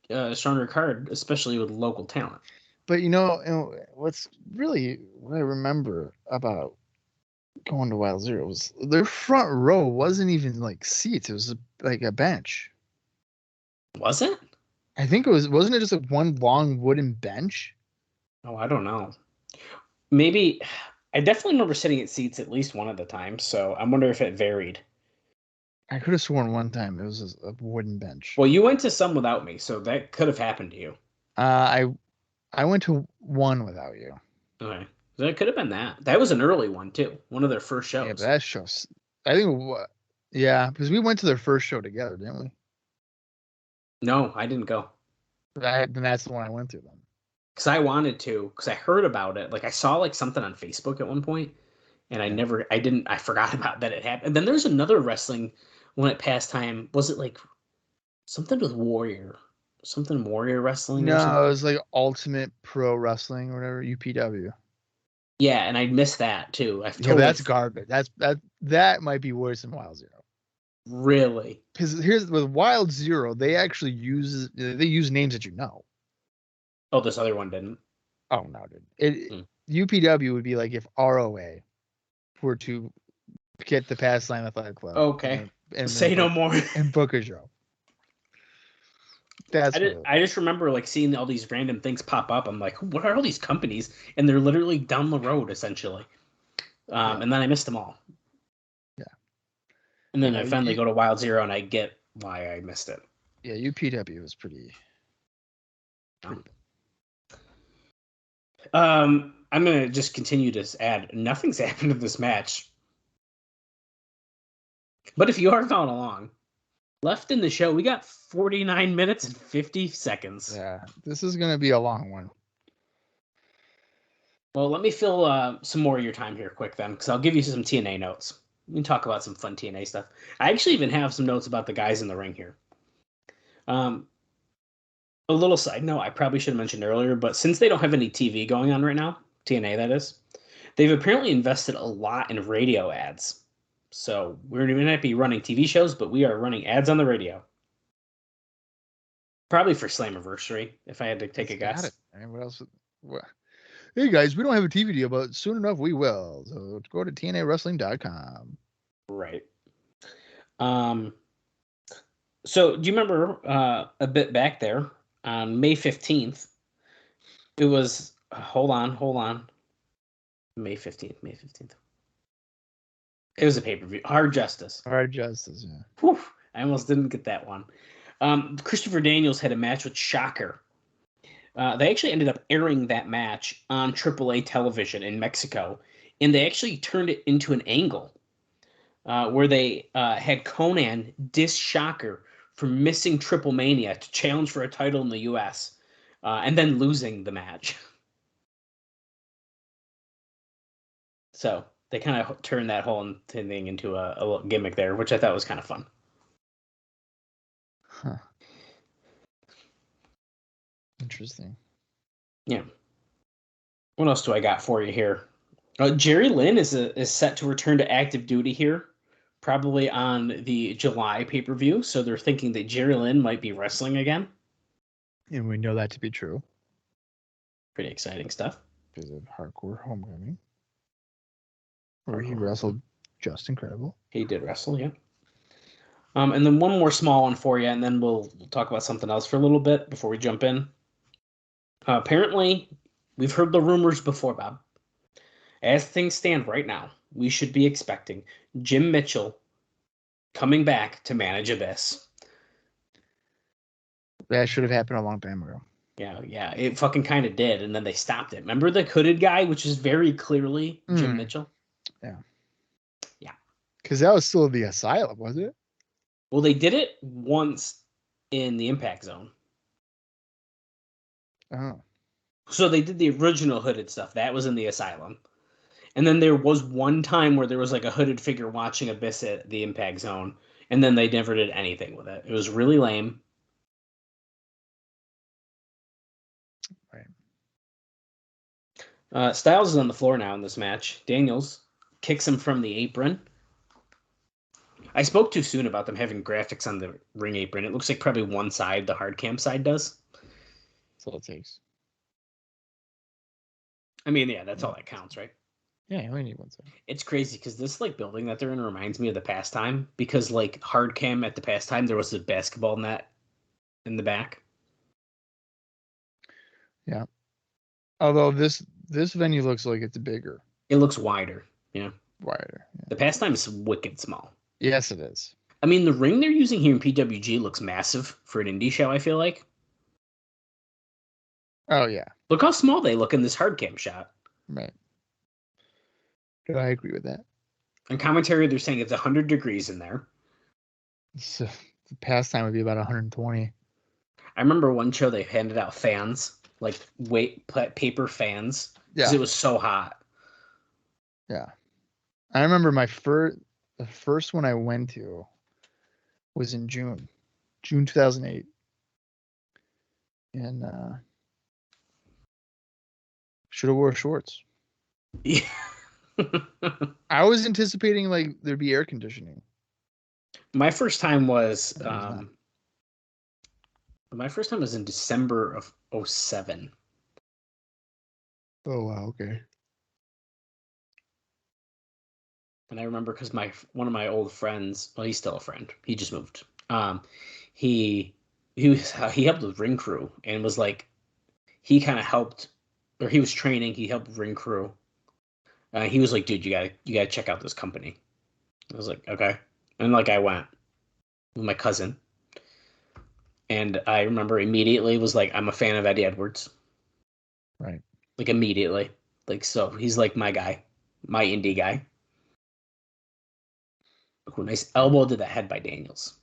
[SPEAKER 4] card, especially with local talent.
[SPEAKER 3] But what I remember about going to Wild Zero was their front row wasn't even seats. It was like a bench.
[SPEAKER 4] Was it?
[SPEAKER 3] I think it was. Wasn't it just one long wooden bench?
[SPEAKER 4] Oh, I don't know. Maybe. I definitely remember sitting at seats at least one of the times, so I wonder if it varied.
[SPEAKER 3] I could have sworn one time it was a wooden bench.
[SPEAKER 4] Well, you went to some without me, so that could have happened to you.
[SPEAKER 3] I went to one without you.
[SPEAKER 4] Okay. That could have been that. That was an early one, too. One of their first shows.
[SPEAKER 3] Yeah, but that show, I think, yeah, because we went to their first show together, didn't we?
[SPEAKER 4] No, I didn't go.
[SPEAKER 3] Then that's the one I went to then.
[SPEAKER 4] Because I wanted to, because I heard about it. I saw something on Facebook at one point, and I forgot about that it happened. And then there's another wrestling one at Pastime. Was it something with Warrior? Something Warrior Wrestling?
[SPEAKER 3] No, it was Ultimate Pro Wrestling or whatever, UPW.
[SPEAKER 4] Yeah, and I missed that too.
[SPEAKER 3] That's garbage. That might be worse than Wild Zero.
[SPEAKER 4] Really?
[SPEAKER 3] Because here's with Wild Zero, they actually use names that you know.
[SPEAKER 4] Oh, this other one didn't.
[SPEAKER 3] Oh no, dude. UPW would be if ROA were to get the Pastime Athletic Club.
[SPEAKER 4] Okay. And say no more.
[SPEAKER 3] And book a show.
[SPEAKER 4] I just remember seeing all these random things pop up. I'm like, what are all these companies? And they're literally down the road essentially. And then I missed them all. And then
[SPEAKER 3] Yeah,
[SPEAKER 4] I finally go to Wild Zero, and I get why I missed it.
[SPEAKER 3] Yeah, UPW was pretty.
[SPEAKER 4] I'm gonna just continue to add. Nothing's happened in this match, but if you are following along, left in the show, we got 49 minutes and 50 seconds.
[SPEAKER 3] Yeah, this is gonna be a long one.
[SPEAKER 4] Well, let me fill some more of your time here quick then, because I'll give you some TNA notes. We can talk about some fun TNA stuff. I actually even have some notes about the guys in the ring here. A little side note, I probably should have mentioned earlier, but since they don't have any TV going on right now, TNA that is, they've apparently invested a lot in radio ads. So we may not be running TV shows, but we are running ads on the radio. Probably for Slammiversary, if I had to take a guess.
[SPEAKER 3] Got it. I mean, what else? What? Hey guys, we don't have a TV deal, but soon enough we will. So go to TNAWrestling.com.
[SPEAKER 4] Right. So do you remember a bit back there on May 15th? It was hold on. May 15th. It was a pay-per-view. Hard Justice.
[SPEAKER 3] Yeah.
[SPEAKER 4] Whew, I almost didn't get that one. Christopher Daniels had a match with Shocker. They actually ended up airing that match on AAA television in Mexico, and they actually turned it into an angle where they had Conan diss Shocker for missing Triple Mania to challenge for a title in the U.S. And then losing the match. So they kind of turned that whole thing into a little gimmick there, which I thought was kind of fun.
[SPEAKER 3] Huh. Interesting.
[SPEAKER 4] Yeah. What else do I got for you here? Jerry Lynn is set to return to active duty here, probably on the July pay-per-view. So they're thinking that Jerry Lynn might be wrestling again.
[SPEAKER 3] And we know that to be true.
[SPEAKER 4] Pretty exciting stuff.
[SPEAKER 3] Because of Hardcore Homecoming, where he wrestled just incredible.
[SPEAKER 4] He did wrestle, yeah. And then one more small one for you, and then we'll talk about something else for a little bit before we jump in. Apparently, we've heard the rumors before, Bob. As things stand right now, we should be expecting Jim Mitchell coming back to manage Abyss.
[SPEAKER 3] That should have happened a long time ago.
[SPEAKER 4] Yeah, it fucking kind of did, and then they stopped it. Remember the hooded guy, which is very clearly Jim Mitchell?
[SPEAKER 3] Yeah.
[SPEAKER 4] Yeah.
[SPEAKER 3] Because that was still the Asylum, was it?
[SPEAKER 4] Well, they did it once in the Impact Zone.
[SPEAKER 3] Oh.
[SPEAKER 4] So they did the original hooded stuff. That was in the Asylum. And then there was one time where there was like a hooded figure watching Abyss at the Impact Zone, and then they never did anything with it. It was really lame.
[SPEAKER 3] Right.
[SPEAKER 4] Styles is on the floor now in this match. Daniels kicks him from the apron. I spoke too soon about them having graphics on the ring apron. It looks like probably one side, the hard cam side does.
[SPEAKER 3] That's all it takes.
[SPEAKER 4] I mean, yeah, that's all that counts, right?
[SPEAKER 3] Yeah, you only need one side.
[SPEAKER 4] It's crazy because this like building that they're in reminds me of the Pastime, because like hard cam at the Pastime, there was a basketball net in the back.
[SPEAKER 3] Yeah. Although this venue looks like it's bigger.
[SPEAKER 4] It looks wider. Yeah.
[SPEAKER 3] Wider. Yeah.
[SPEAKER 4] The Pastime is wicked small.
[SPEAKER 3] Yes, it is.
[SPEAKER 4] I mean, the ring they're using here in PWG looks massive for an indie show, I feel like.
[SPEAKER 3] Oh, yeah.
[SPEAKER 4] Look how small they look in this hard cam shot.
[SPEAKER 3] Right. I agree with that.
[SPEAKER 4] On commentary, they're saying it's 100 degrees in there.
[SPEAKER 3] So the Pastime would be about 120.
[SPEAKER 4] I remember one show they handed out fans, like paper fans, because it was so hot.
[SPEAKER 3] Yeah. I remember the first one I went to was in June 2008. And should have wore shorts.
[SPEAKER 4] Yeah.
[SPEAKER 3] I was anticipating like there'd be air conditioning.
[SPEAKER 4] My first time was in December of 2007.
[SPEAKER 3] Oh wow, okay.
[SPEAKER 4] And I remember because one of my old friends, well, he's still a friend. He just moved. He helped with ring crew and was like, he kind of helped, or he was training. He helped ring crew. He was like, dude, you gotta check out this company. I was like, okay. And like I went with my cousin, and I remember immediately was like, I'm a fan of Eddie Edwards.
[SPEAKER 3] Right.
[SPEAKER 4] Like immediately. Like so he's like my guy, my indie guy. Ooh, nice elbow to the head by Daniels.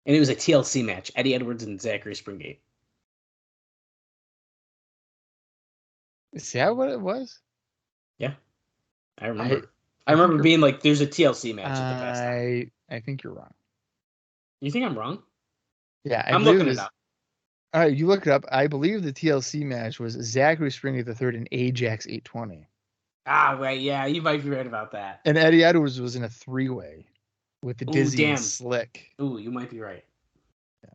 [SPEAKER 4] And it was a TLC match, Eddie Edwards and Zachary Springate.
[SPEAKER 3] Is that what it was?
[SPEAKER 4] Yeah. I remember. I
[SPEAKER 3] I think
[SPEAKER 4] remember
[SPEAKER 3] you're
[SPEAKER 4] being like, there's a TLC match at the best time.
[SPEAKER 3] I think you're wrong.
[SPEAKER 4] You think I'm wrong?
[SPEAKER 3] Yeah, I
[SPEAKER 4] I'm
[SPEAKER 3] believe
[SPEAKER 4] looking
[SPEAKER 3] it
[SPEAKER 4] it
[SPEAKER 3] was.
[SPEAKER 4] up.
[SPEAKER 3] All right, you look it up. I believe the TLC match was Zachary Springer the third and Ajax 820.
[SPEAKER 4] Ah, right, yeah, you might be right about that.
[SPEAKER 3] And Eddie Edwards was in a three-way with the
[SPEAKER 4] Ooh,
[SPEAKER 3] Dizzy and
[SPEAKER 4] damn.
[SPEAKER 3] Slick.
[SPEAKER 4] Ooh, you might be right.
[SPEAKER 3] Yeah.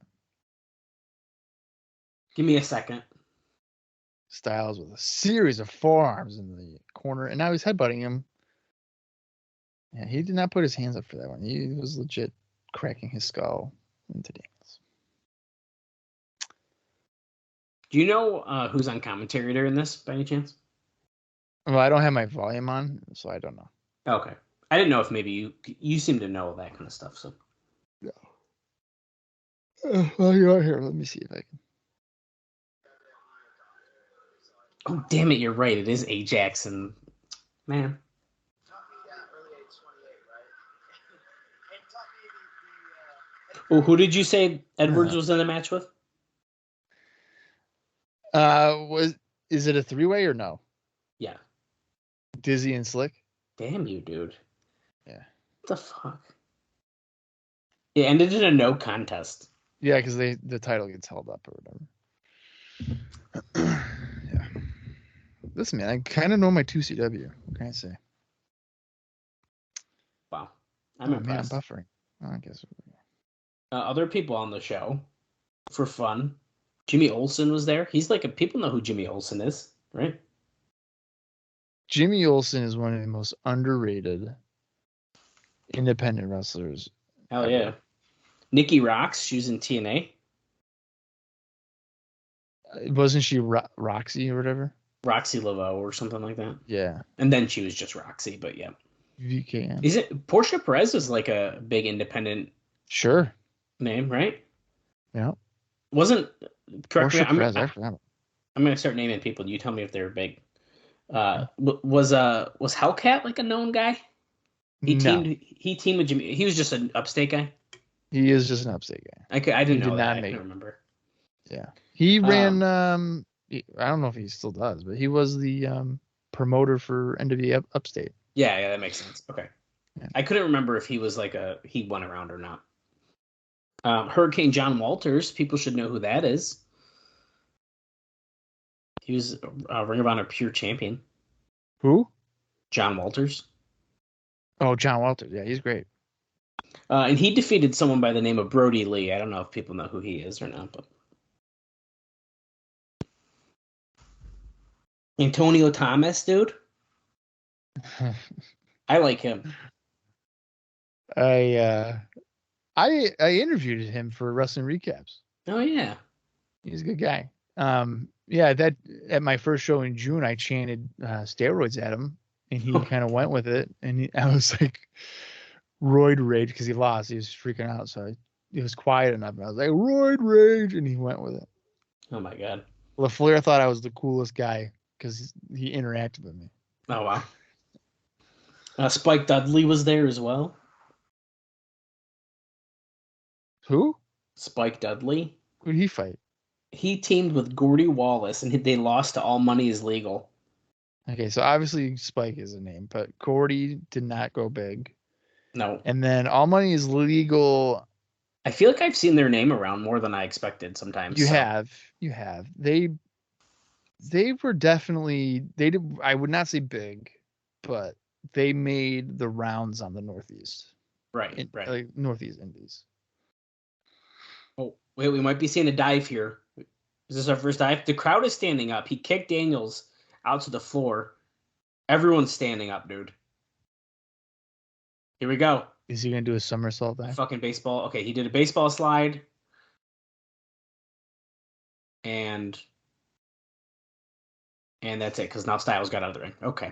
[SPEAKER 4] Give me a second.
[SPEAKER 3] Styles with a series of forearms in the corner, and now he's headbutting him. Yeah, he did not put his hands up for that one. He was legit cracking his skull into Daniels.
[SPEAKER 4] Do you know who's on commentary during this, by any chance?
[SPEAKER 3] Well, I don't have my volume on, so I don't know.
[SPEAKER 4] Okay. I didn't know if maybe you seem to know that kind of stuff, so.
[SPEAKER 3] Yeah. Well, you're out here. Let me see if I can.
[SPEAKER 4] Oh, damn it, you're right. It is Ajax and man. Oh, who did you say Edwards was in the match with?
[SPEAKER 3] Is it a three-way or no?
[SPEAKER 4] Yeah.
[SPEAKER 3] Dizzy and Slick?
[SPEAKER 4] Damn you, dude.
[SPEAKER 3] Yeah.
[SPEAKER 4] What the fuck? It ended in a no contest.
[SPEAKER 3] Yeah, because the title gets held up or whatever. Yeah. Listen, man, I kind of know my 2CW. What can I say?
[SPEAKER 4] Wow. I'm impressed.
[SPEAKER 3] Man, I'm buffering. I guess.
[SPEAKER 4] Other people on the show for fun. Jimmy Olsen was there. He's like people know who Jimmy Olsen is, right?
[SPEAKER 3] Jimmy Olsen is one of the most underrated independent wrestlers.
[SPEAKER 4] Hell
[SPEAKER 3] ever.
[SPEAKER 4] yeah. Nikki Rocks, she was in TNA.
[SPEAKER 3] Wasn't she Roxy or whatever?
[SPEAKER 4] Roxy Laveau or something like that.
[SPEAKER 3] Yeah.
[SPEAKER 4] And then she was just Roxy, but yeah.
[SPEAKER 3] VKM.
[SPEAKER 4] Is it Portia Perez is like a big independent
[SPEAKER 3] Sure.
[SPEAKER 4] name, right?
[SPEAKER 3] Yeah.
[SPEAKER 4] Wasn't correct me.
[SPEAKER 3] Portia Perez, I forgot.
[SPEAKER 4] I'm gonna start naming people. You tell me if they're big. Was Hellcat like a known guy? He teamed with Jimmy. He was just an upstate guy.
[SPEAKER 3] He is just an upstate guy.
[SPEAKER 4] I didn't know
[SPEAKER 3] did
[SPEAKER 4] that.
[SPEAKER 3] not
[SPEAKER 4] I
[SPEAKER 3] make
[SPEAKER 4] can't
[SPEAKER 3] it.
[SPEAKER 4] remember.
[SPEAKER 3] Yeah. He ran I don't know if he still does, but he was the promoter for NWA Upstate.
[SPEAKER 4] Yeah, that makes sense. Okay.
[SPEAKER 3] Yeah.
[SPEAKER 4] I couldn't remember if he was like he went around or not. Hurricane John Walters, people should know who that is. He was a Ring of Honor Pure Champion.
[SPEAKER 3] Who?
[SPEAKER 4] John Walters.
[SPEAKER 3] Oh, John Walters. Yeah, he's great.
[SPEAKER 4] And he defeated someone by the name of Brody Lee. I don't know if people know who he is or not, but Antonio Thomas, dude. I like him.
[SPEAKER 3] I interviewed him for Wrestling Recaps.
[SPEAKER 4] Oh yeah.
[SPEAKER 3] He's a good guy. Yeah, that at my first show in June, I chanted steroids at him, and he kind of went with it. And I was like, roid rage because he lost. He was freaking out, so it was quiet enough. And I was like, roid rage, and he went with it.
[SPEAKER 4] Oh my god.
[SPEAKER 3] LaFleur thought I was the coolest guy because he interacted with me.
[SPEAKER 4] Oh wow. Spike Dudley was there as well.
[SPEAKER 3] Who?
[SPEAKER 4] Spike Dudley.
[SPEAKER 3] Who did he fight?
[SPEAKER 4] He teamed with Gordy Wallace, and they lost to All Money Is Legal.
[SPEAKER 3] Okay, so obviously Spike is a name, but Gordy did not go big.
[SPEAKER 4] No.
[SPEAKER 3] And then All Money Is Legal.
[SPEAKER 4] I feel like I've seen their name around more than I expected sometimes.
[SPEAKER 3] You have. They were definitely I would not say big, but they made the rounds on the Northeast.
[SPEAKER 4] Right.
[SPEAKER 3] Like Northeast Indies.
[SPEAKER 4] Oh, wait, we might be seeing a dive here. Is this our first dive? The crowd is standing up. He kicked Daniels out to the floor. Everyone's standing up, dude. Here we go.
[SPEAKER 3] Is he gonna do a somersault dive?
[SPEAKER 4] Fucking baseball. Okay, he did a baseball slide. And that's it, because now Styles got out of the ring. Okay.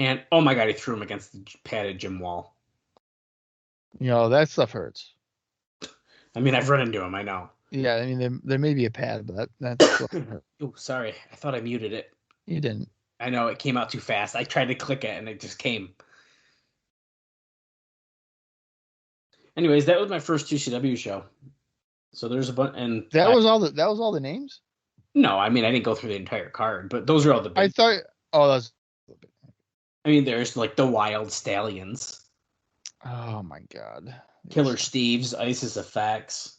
[SPEAKER 4] And oh my god, he threw him against the padded gym wall.
[SPEAKER 3] That stuff hurts.
[SPEAKER 4] I mean, I've run into him. I know.
[SPEAKER 3] Yeah, I mean there may be a pad, but that's still hurt.
[SPEAKER 4] Oh, sorry. I thought I muted it.
[SPEAKER 3] You didn't.
[SPEAKER 4] I know it came out too fast. I tried to click it and it just came. Anyways, that was my first 2CW show. So there's a bunch, and
[SPEAKER 3] that was all the names.
[SPEAKER 4] No, I mean I didn't go through the entire card, but those are all the big.
[SPEAKER 3] I thought. Oh, that's.
[SPEAKER 4] I mean, there's like the Wild Stallions.
[SPEAKER 3] Oh my God.
[SPEAKER 4] Killer Steve's, Isis Effects.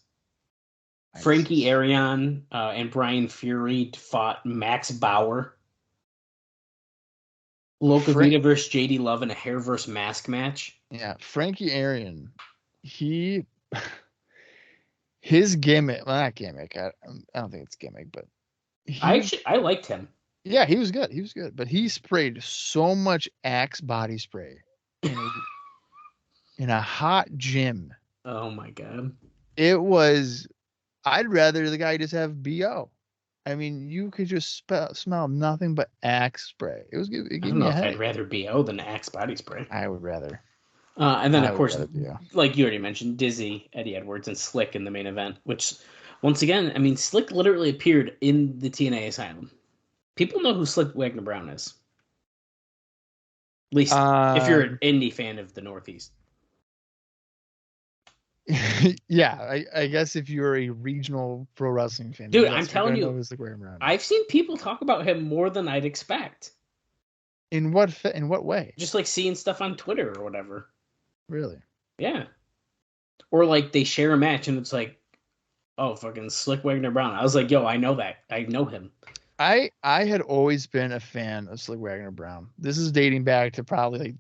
[SPEAKER 4] Frankie Arion and Brian Fury fought Max Bauer. Loca Vita versus JD Love in a hair versus mask match.
[SPEAKER 3] Yeah, Frankie Arion. His gimmick, well, not gimmick. I don't think it's gimmick, but
[SPEAKER 4] I liked him.
[SPEAKER 3] Yeah, he was good. He was good, but he sprayed so much Axe body spray in a hot gym.
[SPEAKER 4] Oh my God!
[SPEAKER 3] It was. I'd rather the guy just have BO. I mean, you could just smell nothing but Axe spray. It was good.
[SPEAKER 4] I don't know if I'd rather BO than Axe body spray.
[SPEAKER 3] I would rather.
[SPEAKER 4] And then, of course, like you already mentioned, Dizzy, Eddie Edwards, and Slick in the main event, which, once again, I mean, Slick literally appeared in the TNA Asylum. People know who Slick Wagner Brown is. At least if you're an indie fan of the Northeast.
[SPEAKER 3] Yeah, I guess if you're a regional pro wrestling fan.
[SPEAKER 4] Dude, I'm telling you,
[SPEAKER 3] Brown.
[SPEAKER 4] I've seen people talk about him more than I'd expect.
[SPEAKER 3] In what way?
[SPEAKER 4] Just like seeing stuff on Twitter or whatever.
[SPEAKER 3] Really?
[SPEAKER 4] Yeah. Or like they share a match and it's like, oh, fucking Slick Wagner Brown. I was like, yo, I know that. I know him.
[SPEAKER 3] I had always been a fan of Slick Wagner Brown. This is dating back to probably like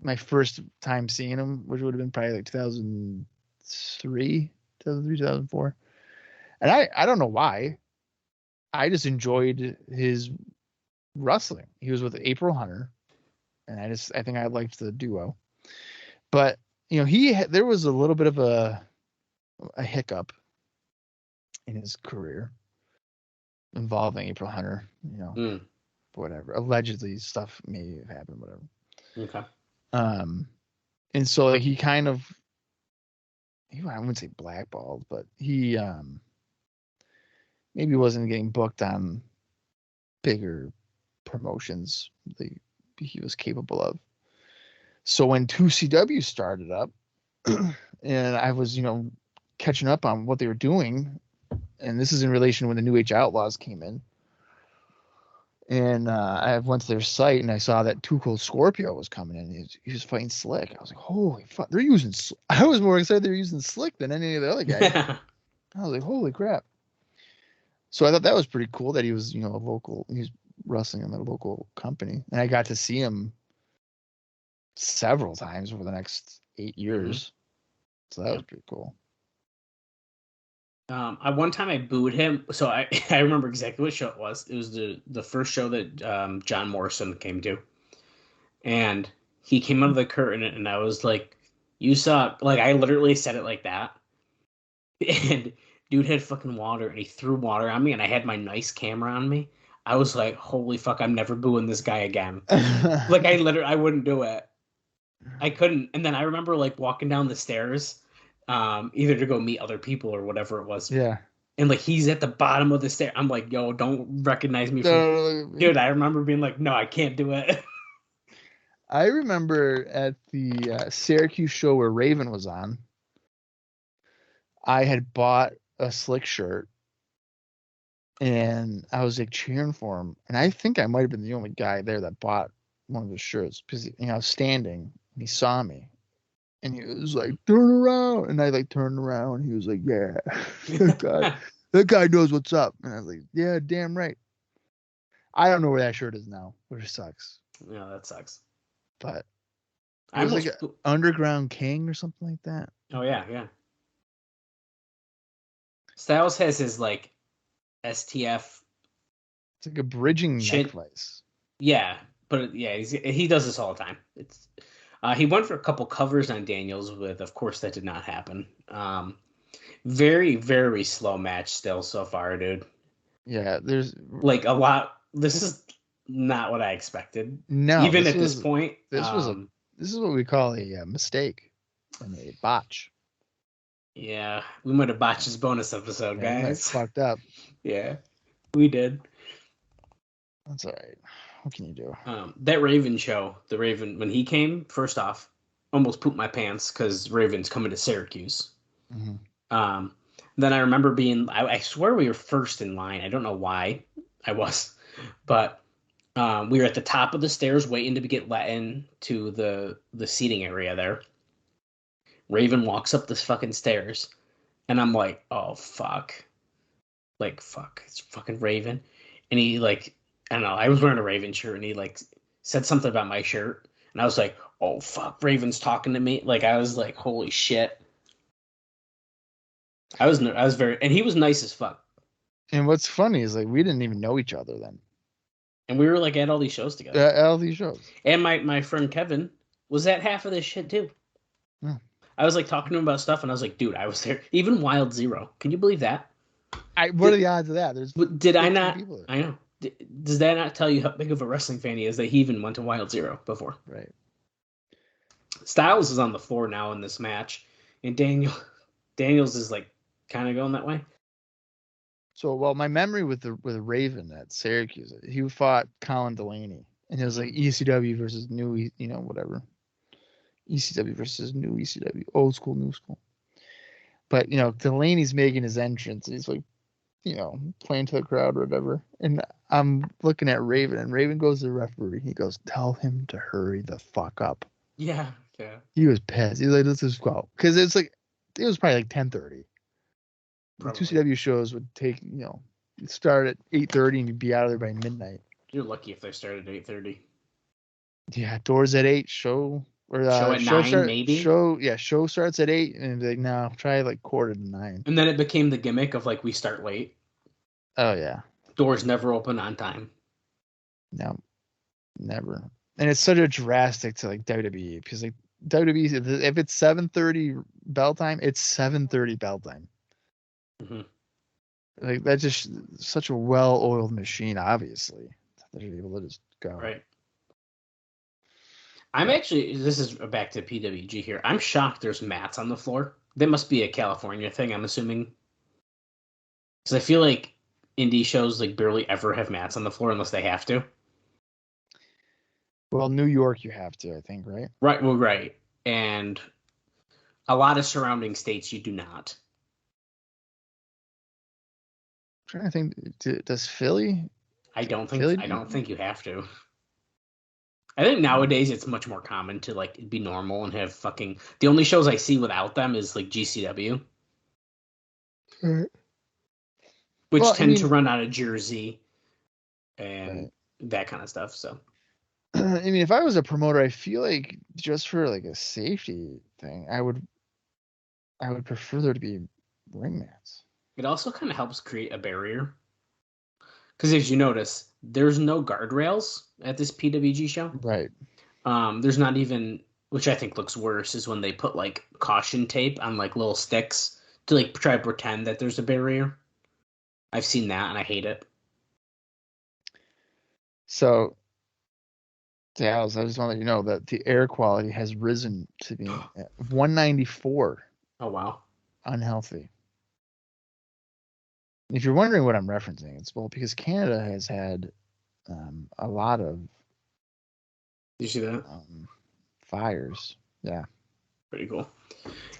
[SPEAKER 3] my first time seeing him, which would have been probably like 2003, 2004. And I don't know why. I just enjoyed his wrestling. He was with April Hunter, and I think I liked the duo. But there was a little bit of a hiccup in his career involving April Hunter. Whatever. Allegedly, stuff may have happened. Whatever.
[SPEAKER 4] Okay.
[SPEAKER 3] And so like, he kind of, I wouldn't say blackballed, but he maybe wasn't getting booked on bigger promotions that he was capable of. So when 2CW started up, and I was, catching up on what they were doing, and this is in relation to when the New Age Outlaws came in, and I went to their site and I saw that Too Cold Scorpio was coming in. He was fighting Slick. I was like, holy fuck, they're using. I was more excited they were using Slick than any of the other guys. I was like, holy crap. So I thought that was pretty cool that he was, a local. He was wrestling in a local company, and I got to see him several times over the next 8 years. Mm-hmm. So that was pretty cool.
[SPEAKER 4] One time I booed him. So I remember exactly what show it was. It was the first show that John Morrison came to. And he came out of the curtain and I was like, you suck. Like, I literally said it like that. And dude had fucking water and he threw water on me and I had my nice camera on me. I was like, holy fuck, I'm never booing this guy again. Like, I wouldn't do it. I couldn't. And then I remember like walking down the stairs, either to go meet other people or whatever it was.
[SPEAKER 3] Yeah.
[SPEAKER 4] And like he's at the bottom of the stair. I'm like, yo, don't recognize me. Dude, I remember being like, no, I can't do it.
[SPEAKER 3] I remember at the Syracuse show where Raven was on, I had bought a Slick shirt and I was like cheering for him. And I think I might have been the only guy there that bought one of his shirts because I was standing and he saw me. And he was like, turn around. And I like turned around. He was like, yeah, that guy knows what's up. And I was like, yeah, damn right. I don't know where that shirt is now, which sucks.
[SPEAKER 4] Yeah, that sucks.
[SPEAKER 3] But it was like an Underground King or something like that.
[SPEAKER 4] Oh, yeah. Styles has his like STF.
[SPEAKER 3] It's like a bridging necklace.
[SPEAKER 4] Yeah, but yeah, he does this all the time. It's he went for a couple covers on Daniels with, of course, that did not happen. Very, very slow match still so far, dude.
[SPEAKER 3] Yeah, there's
[SPEAKER 4] like a lot. This is not what I expected.
[SPEAKER 3] No,
[SPEAKER 4] Even at this point.
[SPEAKER 3] This is what we call a mistake and a botch.
[SPEAKER 4] Yeah, we might have botched this bonus episode,
[SPEAKER 3] Yeah, we might have
[SPEAKER 4] guys.
[SPEAKER 3] fucked up.
[SPEAKER 4] Yeah, we did.
[SPEAKER 3] That's all right. What can you do?
[SPEAKER 4] That Raven show, the Raven, when he came, first off, almost pooped my pants because Raven's coming to Syracuse.
[SPEAKER 3] Mm-hmm.
[SPEAKER 4] Then I remember I swear we were first in line. I don't know why I was, but we were at the top of the stairs waiting to get let in to the seating area there. Raven walks up this fucking stairs, and I'm like, oh, fuck. Like, fuck, it's fucking Raven. And he, like, I don't know, I was wearing a Raven shirt, and he, like, said something about my shirt, and I was like, oh, fuck, Raven's talking to me. Like, I was like, holy shit. I was very, and he was nice as fuck.
[SPEAKER 3] And what's funny is, like, we didn't even know each other then.
[SPEAKER 4] And we were, like, at all these shows together.
[SPEAKER 3] At all these shows.
[SPEAKER 4] And my friend Kevin was at half of this shit, too.
[SPEAKER 3] Hmm.
[SPEAKER 4] I was, like, talking to him about stuff, and I was like, dude, I was there. Even Wild Zero. Can you believe that?
[SPEAKER 3] What are the odds of that?
[SPEAKER 4] Did I not?
[SPEAKER 3] People there.
[SPEAKER 4] I know. Does that not tell you how big of a wrestling fan he is that he even went to Wild Zero before?
[SPEAKER 3] Right.
[SPEAKER 4] Styles is on the floor now in this match, and Daniels is like kind of going that way.
[SPEAKER 3] So, well, my memory with Raven at Syracuse, he fought Colin Delaney, and it was like ECW versus new, whatever. ECW versus new ECW, old school, new school. But Delaney's making his entrance, and he's like, playing to the crowd or whatever. And I'm looking at Raven, and Raven goes to the referee. He goes, "Tell him to hurry the fuck up."
[SPEAKER 4] Yeah.
[SPEAKER 3] He was pissed. He was like, "Let's just go," because it was probably like 10:30. The 2CW shows would take, start at 8:30 and you'd be out of there by midnight.
[SPEAKER 4] You're lucky if they started at 8:30.
[SPEAKER 3] Yeah, doors at 8. Show at 9, maybe. Show starts at 8, and like, no, try like 8:45.
[SPEAKER 4] And then it became the gimmick of like we start late.
[SPEAKER 3] Oh yeah.
[SPEAKER 4] Doors never open on time.
[SPEAKER 3] No, never. And it's such a drastic to like WWE, because like WWE, if it's 7:30 bell time, it's 7:30 bell time.
[SPEAKER 4] Mm-hmm.
[SPEAKER 3] Like, that's just such a well-oiled machine. Obviously, they should be able to just go.
[SPEAKER 4] Right. I'm actually, this is back to PWG here. I'm shocked there's mats on the floor. That must be a California thing, I'm assuming. Because I feel like indie shows like barely ever have mats on the floor unless they have to.
[SPEAKER 3] Well, New York, you have to, I think, right?
[SPEAKER 4] Right. Well, right. And a lot of surrounding states, you do not.
[SPEAKER 3] I'm trying to think, does Philly?
[SPEAKER 4] I don't think you have to. I think nowadays it's much more common to like be normal and have fucking. The only shows I see without them is like GCW, which tend to run out of Jersey and that kind of stuff. So,
[SPEAKER 3] I mean, if I was a promoter, I feel like just for like a safety thing, I would prefer there to be ring mats.
[SPEAKER 4] It also kind of helps create a barrier. Because as you notice, there's no guardrails at this PWG show.
[SPEAKER 3] Right.
[SPEAKER 4] There's not even, which I think looks worse, is when they put like caution tape on like little sticks to like try to pretend that there's a barrier. I've seen that and I hate it.
[SPEAKER 3] So, Dallas, I just want to let you know that the air quality has risen to be 194.
[SPEAKER 4] Oh, wow.
[SPEAKER 3] Unhealthy. If you're wondering what I'm referencing, it's because Canada has had a lot of.
[SPEAKER 4] Did you see that?
[SPEAKER 3] Fires. Yeah.
[SPEAKER 4] Pretty cool.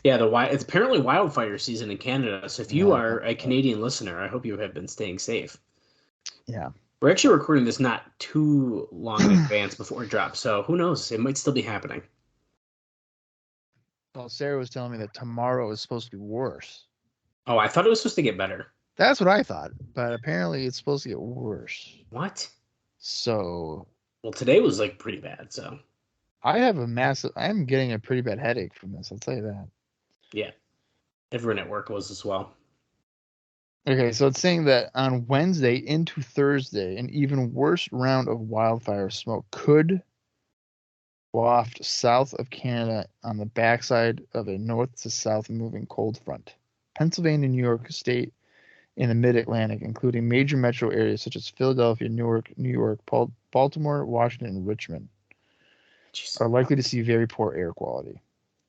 [SPEAKER 4] Yeah, it's apparently wildfire season in Canada. So if you are a Canadian listener, I hope you have been staying safe.
[SPEAKER 3] Yeah.
[SPEAKER 4] We're actually recording this not too long in advance before it drops. So who knows? It might still be happening.
[SPEAKER 3] Well, Sarah was telling me that tomorrow is supposed to be worse.
[SPEAKER 4] Oh, I thought it was supposed to get better.
[SPEAKER 3] That's what I thought, but apparently it's supposed to get worse.
[SPEAKER 4] What?
[SPEAKER 3] So.
[SPEAKER 4] Well, today was like pretty bad, so.
[SPEAKER 3] I'm getting a pretty bad headache from this, I'll tell you that.
[SPEAKER 4] Yeah. Everyone at work was as well.
[SPEAKER 3] Okay, so it's saying that on Wednesday into Thursday, an even worse round of wildfire smoke could waft south of Canada on the backside of a north to south moving cold front. Pennsylvania, New York State, in the Mid-Atlantic, including major metro areas such as Philadelphia, Newark, New York, Baltimore, Washington, and Richmond,
[SPEAKER 4] Jeez.
[SPEAKER 3] are likely to see very poor air quality.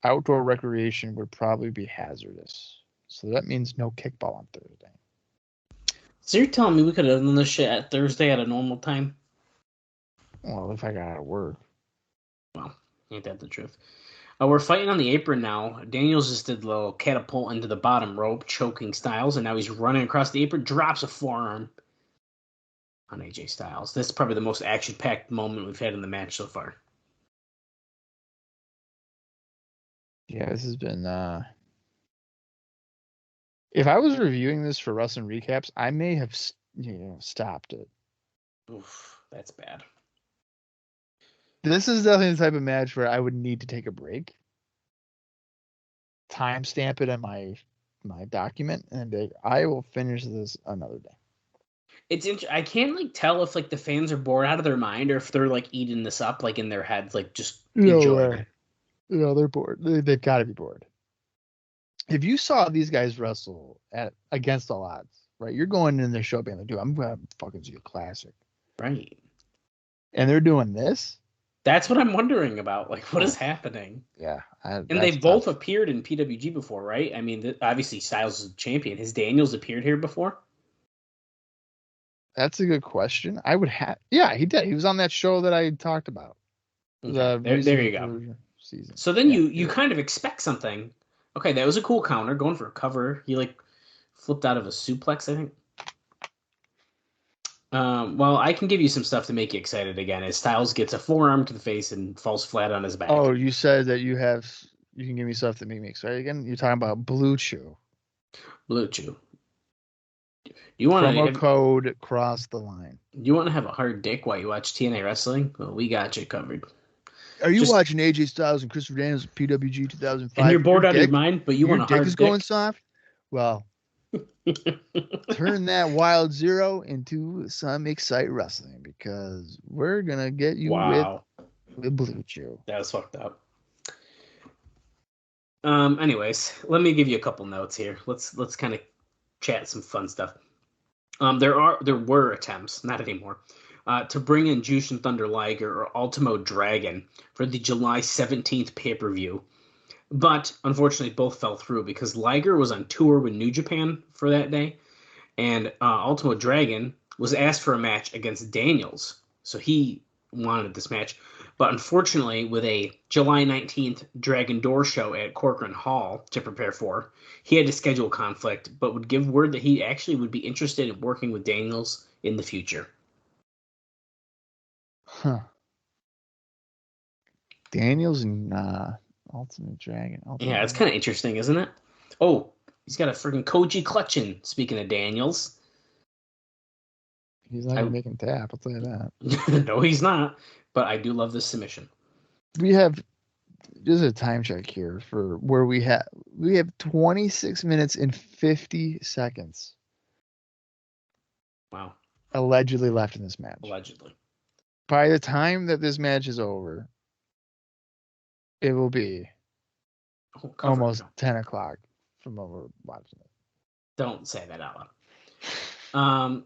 [SPEAKER 3] Outdoor recreation would probably be hazardous. So that means no kickball on Thursday.
[SPEAKER 4] So you're telling me we could have done this shit at Thursday at a normal time?
[SPEAKER 3] Well, if I got out of work.
[SPEAKER 4] Well, ain't that the truth? We're fighting on the apron now. Daniels just did a little catapult into the bottom rope, choking Styles, and now he's running across the apron, drops a forearm on AJ Styles. This is probably the most action-packed moment we've had in the match so far.
[SPEAKER 3] Yeah, this has been... If I was reviewing this for Wrestling Recaps, I may have stopped it.
[SPEAKER 4] Oof, that's bad.
[SPEAKER 3] This is definitely the type of match where I would need to take a break, timestamp it in my document, and be like, I will finish this another day.
[SPEAKER 4] It's I can't tell if the fans are bored out of their mind or if they're eating this up in their heads, just enjoying it.
[SPEAKER 3] No, they're bored. They've got to be bored. If you saw these guys wrestle against all odds, right? You're going in their show being like, dude, I'm going to fucking see a classic.
[SPEAKER 4] Right.
[SPEAKER 3] And they're doing this?
[SPEAKER 4] That's what I'm wondering about. What is happening?
[SPEAKER 3] Yeah.
[SPEAKER 4] And they've both appeared in PWG before, right? I mean, obviously Styles is a champion. Has Daniels appeared here before?
[SPEAKER 3] That's a good question. I would have. Yeah, he did. He was on that show that I talked about.
[SPEAKER 4] Okay. There you go.
[SPEAKER 3] Season.
[SPEAKER 4] So then you kind of expect something. Okay, that was a cool counter. Going for a cover. He flipped out of a suplex, I think. Well, I can give you some stuff to make you excited again. As Styles gets a forearm to the face and falls flat on his back.
[SPEAKER 3] Oh, you said that you can give me stuff to make me excited again? You're talking about Blue Chew.
[SPEAKER 4] Blue Chew. You want
[SPEAKER 3] promo code cross the line.
[SPEAKER 4] You want to have a hard dick while you watch TNA Wrestling? Well, we got you covered.
[SPEAKER 3] Are you watching AJ Styles and Christopher Daniels PWG 2005?
[SPEAKER 4] And you're bored out of your mind, but you want a hard dick?
[SPEAKER 3] Your dick is going soft? Well, turn that Wild Zero into some Excite Wrestling because we're going to get you with Blue Chew.
[SPEAKER 4] That was fucked up. Anyways, let me give you a couple notes here. Let's kind of chat some fun stuff. There were attempts, not anymore, to bring in Jushin Thunder Liger or Ultimo Dragon for the July 17th pay-per-view. But unfortunately, both fell through because Liger was on tour with New Japan for that day, and Ultimo Dragon was asked for a match against Daniels. So he wanted this match. But unfortunately, with a July 19th Dragon Door show at Corcoran Hall to prepare for, he had to schedule a conflict, but would give word that he actually would be interested in working with Daniels in the future.
[SPEAKER 3] Huh. Daniels and Ultimate Dragon.
[SPEAKER 4] Yeah, it's kind of interesting, isn't it? Oh, he's got a freaking Koji clutching, speaking of Daniels.
[SPEAKER 3] He's not going to make him tap, I'll tell you that.
[SPEAKER 4] No, he's not. But I do love this submission.
[SPEAKER 3] We have just a time check here for where we have 26 minutes and 50 seconds.
[SPEAKER 4] Wow.
[SPEAKER 3] Allegedly left in this match.
[SPEAKER 4] Allegedly.
[SPEAKER 3] By the time that this match is over, it will be almost 10 o'clock from when we're watching it.
[SPEAKER 4] Don't say that out loud.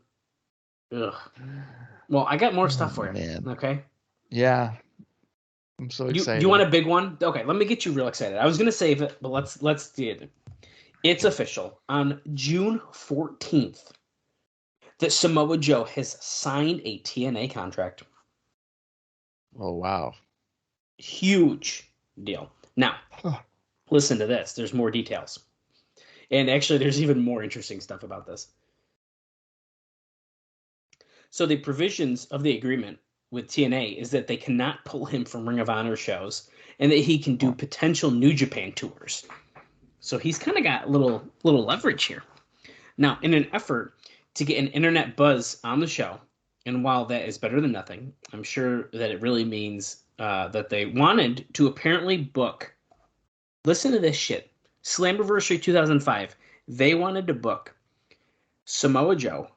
[SPEAKER 4] Ugh. Well, I got more stuff for you.
[SPEAKER 3] Man.
[SPEAKER 4] Okay.
[SPEAKER 3] Yeah. I'm so excited.
[SPEAKER 4] You want a big one? Okay, let me get you real excited. I was gonna save it, but let's do it. It's official. On June 14th, that Samoa Joe has signed a TNA contract.
[SPEAKER 3] Oh wow.
[SPEAKER 4] Huge deal. Now, listen to this. There's more details. And actually, there's even more interesting stuff about this. So the provisions of the agreement with TNA is that they cannot pull him from Ring of Honor shows and that he can do potential New Japan tours. So he's kind of got a little leverage here. Now, in an effort to get an internet buzz on the show, and while that is better than nothing, I'm sure that it really means that they wanted to apparently book, listen to this shit, Slammiversary 2005, they wanted to book Samoa Joe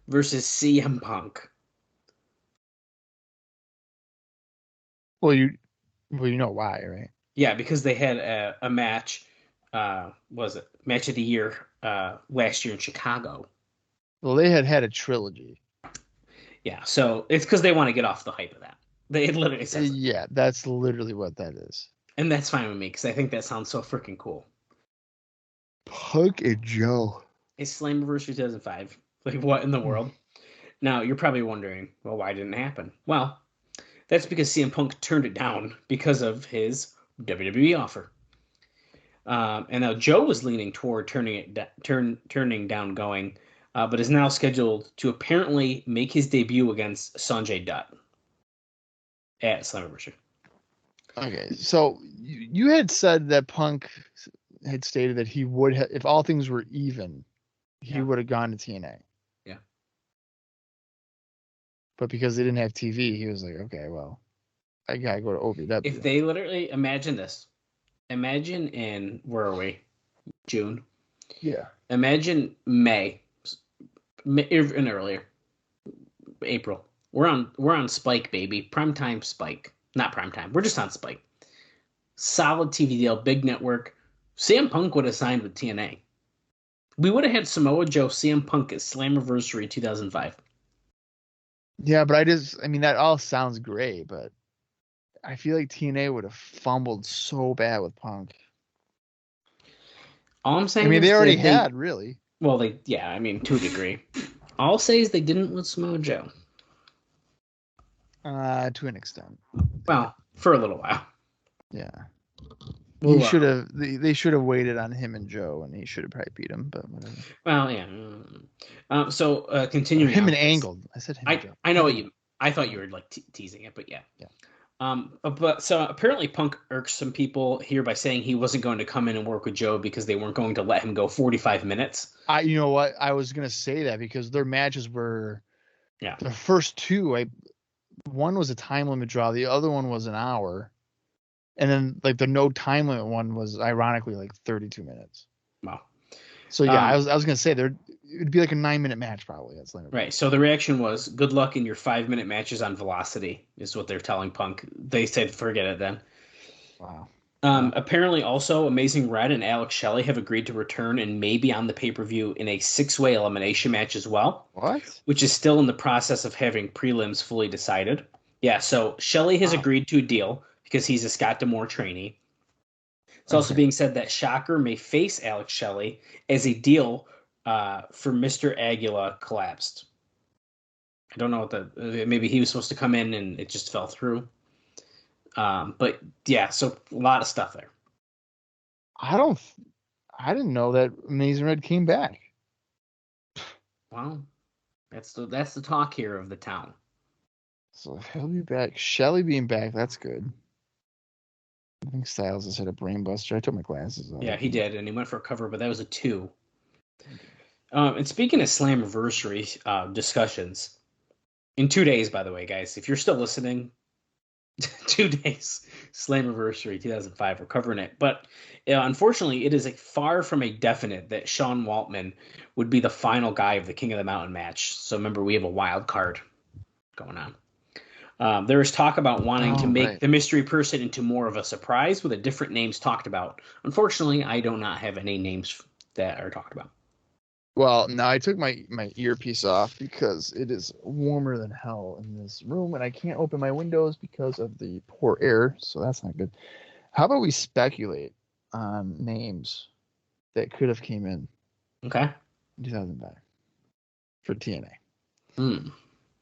[SPEAKER 4] versus CM Punk.
[SPEAKER 3] Well, you know why, right?
[SPEAKER 4] Yeah, because they had a match, match of the year last year in Chicago.
[SPEAKER 3] Well, they had a trilogy.
[SPEAKER 4] Yeah, so it's because they want to get off the hype of that. It literally says it.
[SPEAKER 3] Yeah, that's literally what that is.
[SPEAKER 4] And that's fine with me because I think that sounds so freaking cool.
[SPEAKER 3] Punk and Joe.
[SPEAKER 4] It's Slammiversary 2005. Like, what in the world? Now, you're probably wondering, well, why didn't it happen? Well, that's because CM Punk turned it down because of his WWE offer. And now Joe was leaning toward turning down going, but is now scheduled to apparently make his debut against Sanjay Dutt at Slammiversary.
[SPEAKER 3] Okay, so you had said that Punk had stated that he would have, if all things were even, he would have gone to TNA.
[SPEAKER 4] Yeah.
[SPEAKER 3] But because they didn't have TV, he was like, okay, well, I gotta go to OVW.
[SPEAKER 4] If they literally imagine this, imagine in, where are we? June.
[SPEAKER 3] Yeah.
[SPEAKER 4] Imagine May and earlier, April. We're on Spike, baby. Primetime Spike. Not primetime. We're just on Spike. Solid TV deal, big network. CM Punk would have signed with TNA. We would have had Samoa Joe, CM Punk at Slammiversary 2005.
[SPEAKER 3] Yeah, but I mean, that all sounds great, but I feel like TNA would have fumbled so bad with Punk.
[SPEAKER 4] All I'm saying
[SPEAKER 3] I mean,
[SPEAKER 4] is
[SPEAKER 3] they already had, really.
[SPEAKER 4] Well, I mean, to a degree. All I'll say is they didn't with Samoa Joe.
[SPEAKER 3] To an extent.
[SPEAKER 4] Well, for a little while.
[SPEAKER 3] Yeah.
[SPEAKER 4] Well,
[SPEAKER 3] He should have. They should have waited on him and Joe, and he should have probably beat him. But whatever.
[SPEAKER 4] Well, yeah. So continuing.
[SPEAKER 3] Him and Angled. I said him. And Joe.
[SPEAKER 4] I know what you. I thought you were like teasing it, but yeah.
[SPEAKER 3] Yeah.
[SPEAKER 4] But so apparently Punk irks some people here by saying he wasn't going to come in and work with Joe because they weren't going to let him go 45 minutes.
[SPEAKER 3] You know what? I was gonna say that because their matches were.
[SPEAKER 4] Yeah.
[SPEAKER 3] The first two, one was a time limit draw. The other one was an hour. And then, like, the no time limit one was ironically like 32 minutes.
[SPEAKER 4] Wow.
[SPEAKER 3] So yeah, I was gonna say it'd be like a 9-minute match probably. That's like
[SPEAKER 4] right. So the reaction was, "Good luck in your 5-minute matches on Velocity," is what they're telling Punk. They said, "Forget it then."
[SPEAKER 3] Wow.
[SPEAKER 4] Apparently, also Amazing Red and Alex Shelley have agreed to return and maybe on the pay-per-view in a 6-way elimination match as well.
[SPEAKER 3] What?
[SPEAKER 4] Which is still in the process of having prelims fully decided. Yeah. So Shelley has agreed to a deal because he's a Scott D'Amore trainee. It's also being said that Shocker may face Alex Shelley as a deal for Mr. Aguila collapsed. I don't know what maybe he was supposed to come in and it just fell through. But yeah, so a lot of stuff there.
[SPEAKER 3] I didn't know that Amazing Red came back.
[SPEAKER 4] Well, that's the talk here of the town.
[SPEAKER 3] So he'll be back. Shelley being back, that's good. I think Styles has had a brain buster. I took my glasses off.
[SPEAKER 4] Yeah, he did, and he went for a cover, but that was a 2. And speaking of Slammiversary discussions, in 2 days, by the way, guys, if you're still listening, 2 days, Slammiversary 2005, we're covering it. But unfortunately, it is far from a definite that Sean Waltman would be the final guy of the King of the Mountain match. So remember, we have a wild card going on. There is talk about wanting to make the mystery person into more of a surprise with a different names talked about. Unfortunately, I do not have any names that are talked about.
[SPEAKER 3] Well, now I took my earpiece off because it is warmer than hell in this room, and I can't open my windows because of the poor air, so that's not good. How about we speculate on names that could have came in?
[SPEAKER 4] Okay.
[SPEAKER 3] 2005 for TNA.
[SPEAKER 4] Hmm.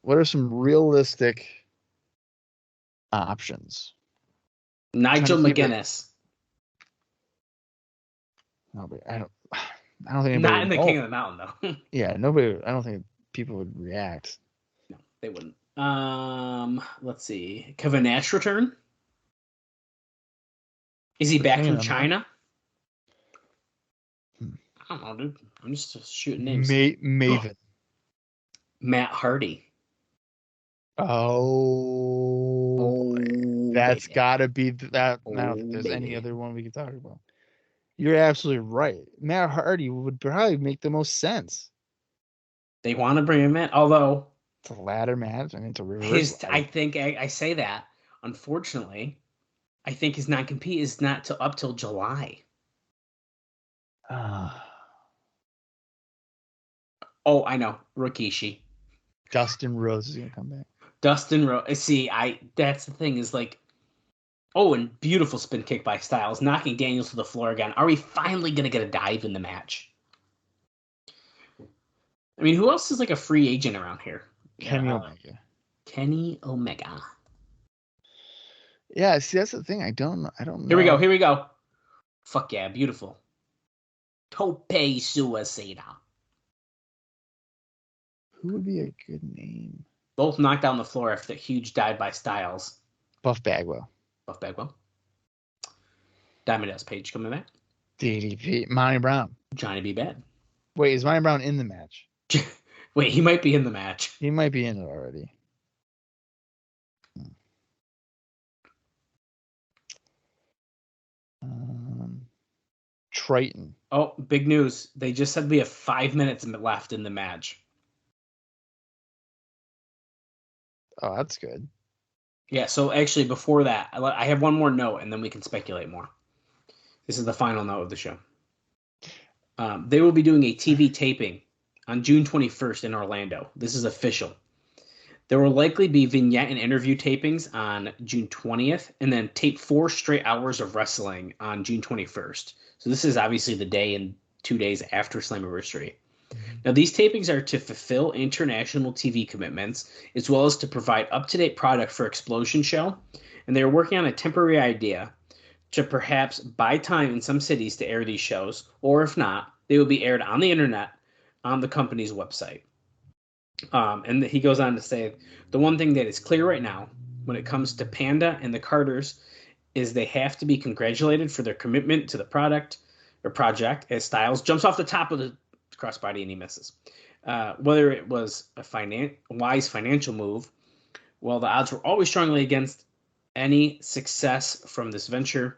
[SPEAKER 3] What are some realistic options?
[SPEAKER 4] Nigel McGuinness.
[SPEAKER 3] No, but I don't think anybody
[SPEAKER 4] Not in the King of the Mountain though.
[SPEAKER 3] Yeah, nobody. I don't think people would react.
[SPEAKER 4] No, they wouldn't. Let's see. Kevin Nash return? Is he back from China? I don't know, dude. I'm just shooting names.
[SPEAKER 3] Maven.
[SPEAKER 4] Matt Hardy.
[SPEAKER 3] That's got to be that. I don't think there's any other one we could talk about. You're absolutely right. Matt Hardy would probably make the most sense.
[SPEAKER 4] They want to bring him in, although
[SPEAKER 3] it's a ladder match. I mean, it's a reverse.
[SPEAKER 4] I think I say that. Unfortunately, I think his non-compete is not up till July. Oh, I know. Rikishi.
[SPEAKER 3] Dustin Rhodes is going to come back.
[SPEAKER 4] Dustin Rhodes. See, that's the thing is like, oh, and beautiful spin kick by Styles, knocking Daniels to the floor again. Are we finally going to get a dive in the match? I mean, who else is like a free agent around here?
[SPEAKER 3] Kenny Omega.
[SPEAKER 4] Kenny Omega.
[SPEAKER 3] Yeah, see, that's the thing. I don't know.
[SPEAKER 4] Here we go. Fuck yeah, beautiful. Tope Suicida.
[SPEAKER 3] Who would be a good name?
[SPEAKER 4] Both knocked down the floor after the huge dive by Styles.
[SPEAKER 3] Buff Bagwell.
[SPEAKER 4] Diamond Dallas Page coming back.
[SPEAKER 3] DDP. Monty Brown.
[SPEAKER 4] Johnny B. Bad.
[SPEAKER 3] Wait, is Monty Brown in the match?
[SPEAKER 4] Wait, he might be in the match.
[SPEAKER 3] He might be in it already. Triton.
[SPEAKER 4] Oh, big news. They just said we have 5 minutes left in the match.
[SPEAKER 3] Oh, that's good.
[SPEAKER 4] Yeah, so actually before that, I have one more note and then we can speculate more. This is the final note of the show. They will be doing a TV taping on June 21st in Orlando. This is official. There will likely be vignette and interview tapings on June 20th, and then tape 4 straight hours of wrestling on June 21st. So this is obviously the day and 2 days after Slammiversary. Now, these tapings are to fulfill international TV commitments, as well as to provide up-to-date product for Explosion Show, and they are working on a temporary idea to perhaps buy time in some cities to air these shows, or if not, they will be aired on the internet on the company's website. And he goes on to say, the one thing that is clear right now when it comes to Panda and the Carters is they have to be congratulated for their commitment to the product or project as Styles jumps off the top of the crossbody and he misses. Whether it was a wise financial move, well, the odds were always strongly against any success from this venture.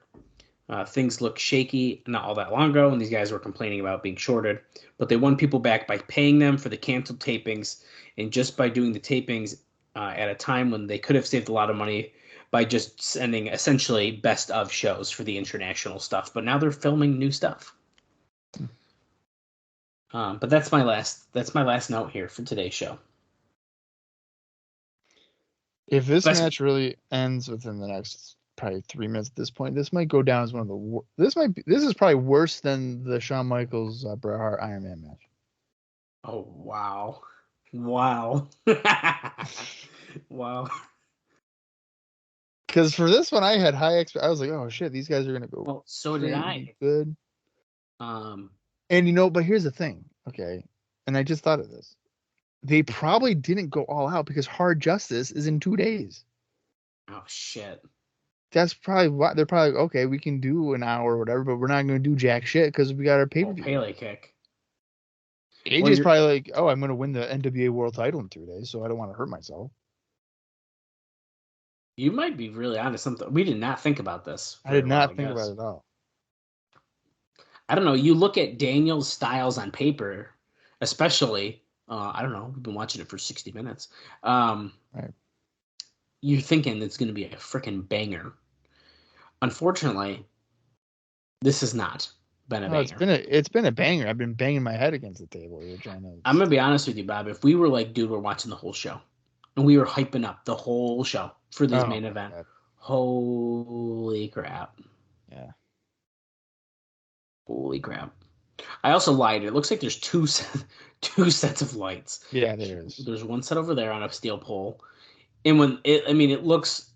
[SPEAKER 4] Things look shaky not all that long ago, and these guys were complaining about being shorted. But they won people back by paying them for the canceled tapings, and just by doing the tapings at a time when they could have saved a lot of money by just sending essentially best of shows for the international stuff. But now they're filming new stuff. But that's my last note here for today's show.
[SPEAKER 3] If this match really ends within the next probably 3 minutes at this point, this might go down as one of the this is probably worse than the Shawn Michaels Bret Hart Iron Man match.
[SPEAKER 4] Oh wow. Wow.
[SPEAKER 3] Because for this one I had high I was like, oh shit, these guys are gonna go.
[SPEAKER 4] Well, so did I.
[SPEAKER 3] Good. And but here's the thing, okay? And I just thought of this. They probably didn't go all out because Hard Justice is in 2 days.
[SPEAKER 4] Oh shit.
[SPEAKER 3] That's probably why they're probably okay. We can do an hour or whatever, but we're not going to do jack shit because we got our pay-per-view.
[SPEAKER 4] Pele kick.
[SPEAKER 3] AJ's probably like, oh, I'm going to win the NWA World Title in 2 days, so I don't want to hurt myself.
[SPEAKER 4] You might be really onto something. We did not think about this.
[SPEAKER 3] I did not think about it at all.
[SPEAKER 4] I don't know. You look at Daniel's Styles on paper, especially. I don't know. We've been watching it for 60 minutes.
[SPEAKER 3] Right.
[SPEAKER 4] You're thinking it's going to be a freaking banger. Unfortunately, this has not been a banger.
[SPEAKER 3] It's been a banger. I've been banging my head against the table.
[SPEAKER 4] I'm going to be honest with you, Bob. If we were like, dude, we're watching the whole show, and we were hyping up the whole show for this main event, holy crap.
[SPEAKER 3] Yeah.
[SPEAKER 4] Holy crap. I also lied. It looks like there's two sets of lights.
[SPEAKER 3] Yeah, there is.
[SPEAKER 4] There's one set over there on a steel pole. And it looks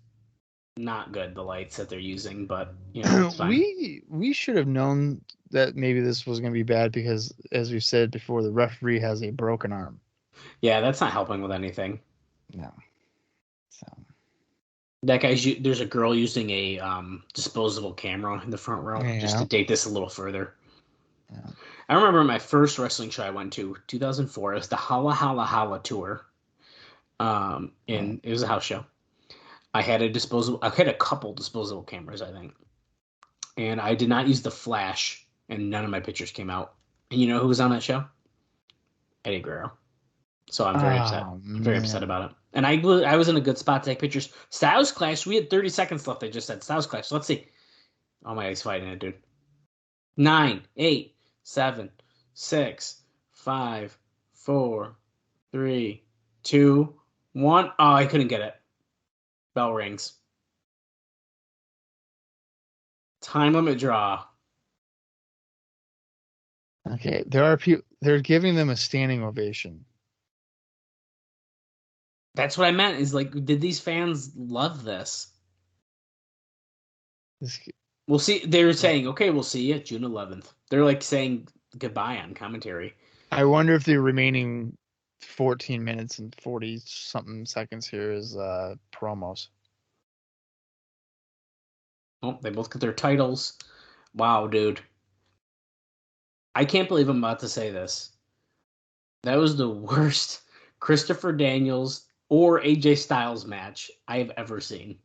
[SPEAKER 4] not good, the lights that they're using, but it's fine.
[SPEAKER 3] We should have known that maybe this was going to be bad because, as we said before, the referee has a broken arm.
[SPEAKER 4] Yeah, that's not helping with anything.
[SPEAKER 3] No. So
[SPEAKER 4] that there's a girl using a disposable camera in the front row just to date this a little further.
[SPEAKER 3] Yeah.
[SPEAKER 4] I remember my first wrestling show I went to, 2004. It was the Holla Holla Holla tour. And it was a house show. I had a couple disposable cameras, I think. And I did not use the flash, and none of my pictures came out. And you know who was on that show? Eddie Guerrero. So I'm very upset. I'm very upset about it. And I was in a good spot to take pictures. Styles Clash, we had 30 seconds left. I just said Styles Clash. So let's see. Oh my, he's fighting it, dude. 9, 8, 7, 6, 5, 4, 3, 2, 1. Oh, I couldn't get it. Bell rings. Time limit draw.
[SPEAKER 3] Okay, there are people. They're giving them a standing ovation.
[SPEAKER 4] That's what I meant. Is like, did these fans love this?
[SPEAKER 3] This,
[SPEAKER 4] We'll see. They're saying, okay, we'll see you June 11th. They're like saying goodbye on commentary.
[SPEAKER 3] I wonder if the remaining 14 minutes and 40 something seconds here is promos.
[SPEAKER 4] Oh, they both get their titles. Wow, dude. I can't believe I'm about to say this. That was the worst Christopher Daniels or AJ Styles match I have ever seen.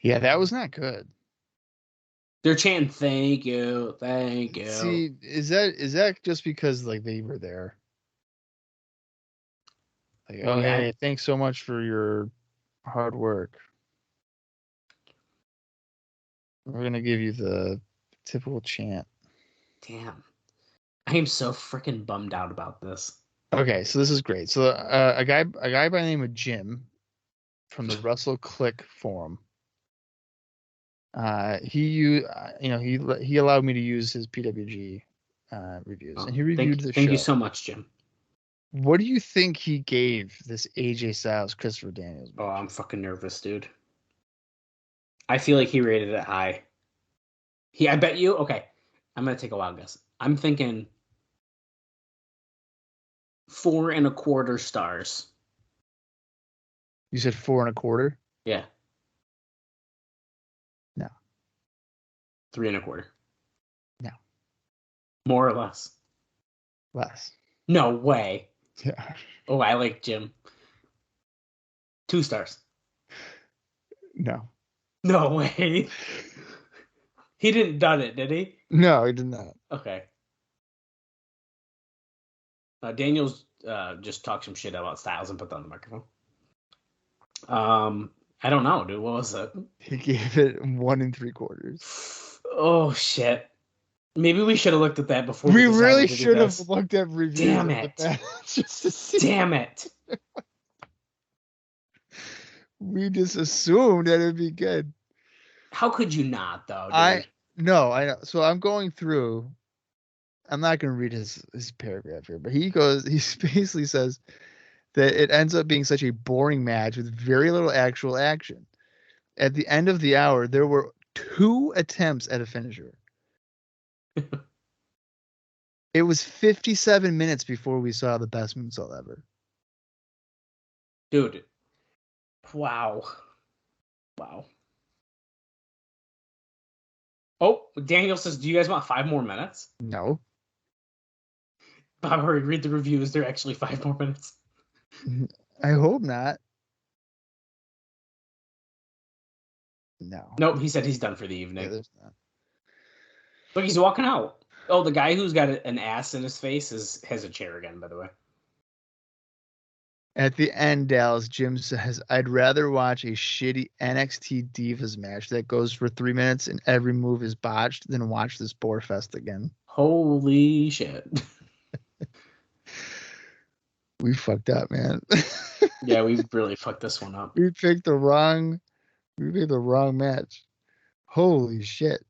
[SPEAKER 3] Yeah, that was not good.
[SPEAKER 4] They're chanting, "Thank you, thank you."
[SPEAKER 3] See, is that just because like they were there? Like, oh
[SPEAKER 4] Yeah.
[SPEAKER 3] hey, thanks so much for your hard work. We're gonna give you the typical chant.
[SPEAKER 4] Damn. I am so freaking bummed out about this.
[SPEAKER 3] Okay, so this is great. So a guy by the name of Jim from the Russell Click forum. He allowed me to use his PWG reviews, and he reviewed the show.
[SPEAKER 4] Thank you so much, Jim.
[SPEAKER 3] What do you think he gave this AJ Styles Christopher Daniels match?
[SPEAKER 4] Oh, I'm fucking nervous, dude. I feel like he rated it high. I bet you. Okay, I'm gonna take a wild guess. I'm thinking 4.25 stars.
[SPEAKER 3] You said 4.25?
[SPEAKER 4] Yeah.
[SPEAKER 3] No.
[SPEAKER 4] 3.25.
[SPEAKER 3] No.
[SPEAKER 4] More or less.
[SPEAKER 3] Less.
[SPEAKER 4] No way.
[SPEAKER 3] Yeah.
[SPEAKER 4] Oh, I like Jim. 2 stars.
[SPEAKER 3] No.
[SPEAKER 4] No way. He didn't done it, did he?
[SPEAKER 3] No, he did not.
[SPEAKER 4] Okay. Daniels just talked some shit about Styles and put that on the microphone. I don't know, dude. What was it?
[SPEAKER 3] He gave it 1.75.
[SPEAKER 4] Oh shit. Maybe we should have looked at that before.
[SPEAKER 3] We
[SPEAKER 4] decided
[SPEAKER 3] really
[SPEAKER 4] to do
[SPEAKER 3] should have
[SPEAKER 4] this.
[SPEAKER 3] looked at reviews.
[SPEAKER 4] Damn
[SPEAKER 3] of
[SPEAKER 4] it.
[SPEAKER 3] the match just to see.
[SPEAKER 4] Damn it.
[SPEAKER 3] We just assumed that it'd be good.
[SPEAKER 4] How could you not, though, dude?
[SPEAKER 3] I know. So I'm going through. I'm not going to read his paragraph here, but he basically says that it ends up being such a boring match with very little actual action. At the end of the hour, there were 2 attempts at a finisher. It was 57 minutes before we saw the best moonsault ever.
[SPEAKER 4] Dude. Wow. Oh, Daniel says, do you guys want 5 more minutes?
[SPEAKER 3] No.
[SPEAKER 4] Bob, hurry, read the reviews. They're actually 5 more minutes.
[SPEAKER 3] I hope not. No.
[SPEAKER 4] Nope, he said he's done for the evening.
[SPEAKER 3] Yeah, there's not.
[SPEAKER 4] Look, he's walking out. Oh, the guy who's got an ass in his face has a chair again, by the way.
[SPEAKER 3] At the end, Dallas, Jim says, I'd rather watch a shitty NXT Divas match that goes for 3 minutes and every move is botched than watch this bore fest again.
[SPEAKER 4] Holy shit.
[SPEAKER 3] We fucked up, man.
[SPEAKER 4] Yeah, we really fucked this one up.
[SPEAKER 3] We picked the wrong match. Holy shit.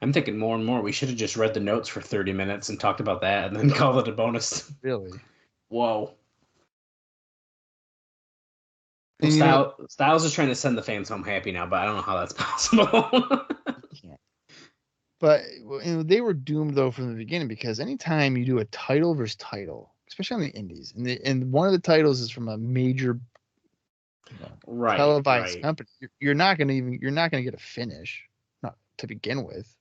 [SPEAKER 4] I'm thinking more and more we should have just read the notes for 30 minutes and talked about that and then called it a bonus.
[SPEAKER 3] Really?
[SPEAKER 4] Whoa. Well, Styles is trying to send the fans home happy now, but I don't know how that's possible.
[SPEAKER 3] But they were doomed though from the beginning, because anytime you do a title versus title, especially on the indies, and one of the titles is from a major televised company, you're not gonna get a finish, not to begin with.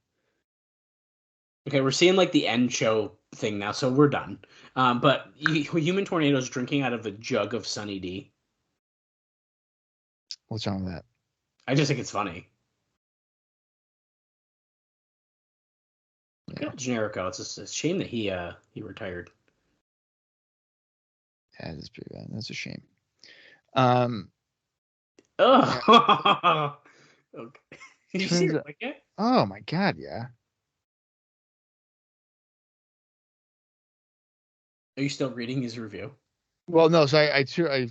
[SPEAKER 4] Okay, we're seeing like the end show thing now, so we're done. But Human Tornado's drinking out of a jug of Sunny D.
[SPEAKER 3] What's wrong with that?
[SPEAKER 4] I just think it's funny. Look at Generico. It's a shame that he retired.
[SPEAKER 3] Yeah, that's pretty bad. That's a shame.
[SPEAKER 4] Oh, okay. Did you see her like it?
[SPEAKER 3] Oh my god, yeah.
[SPEAKER 4] Are you still reading his review?
[SPEAKER 3] Well, no. So I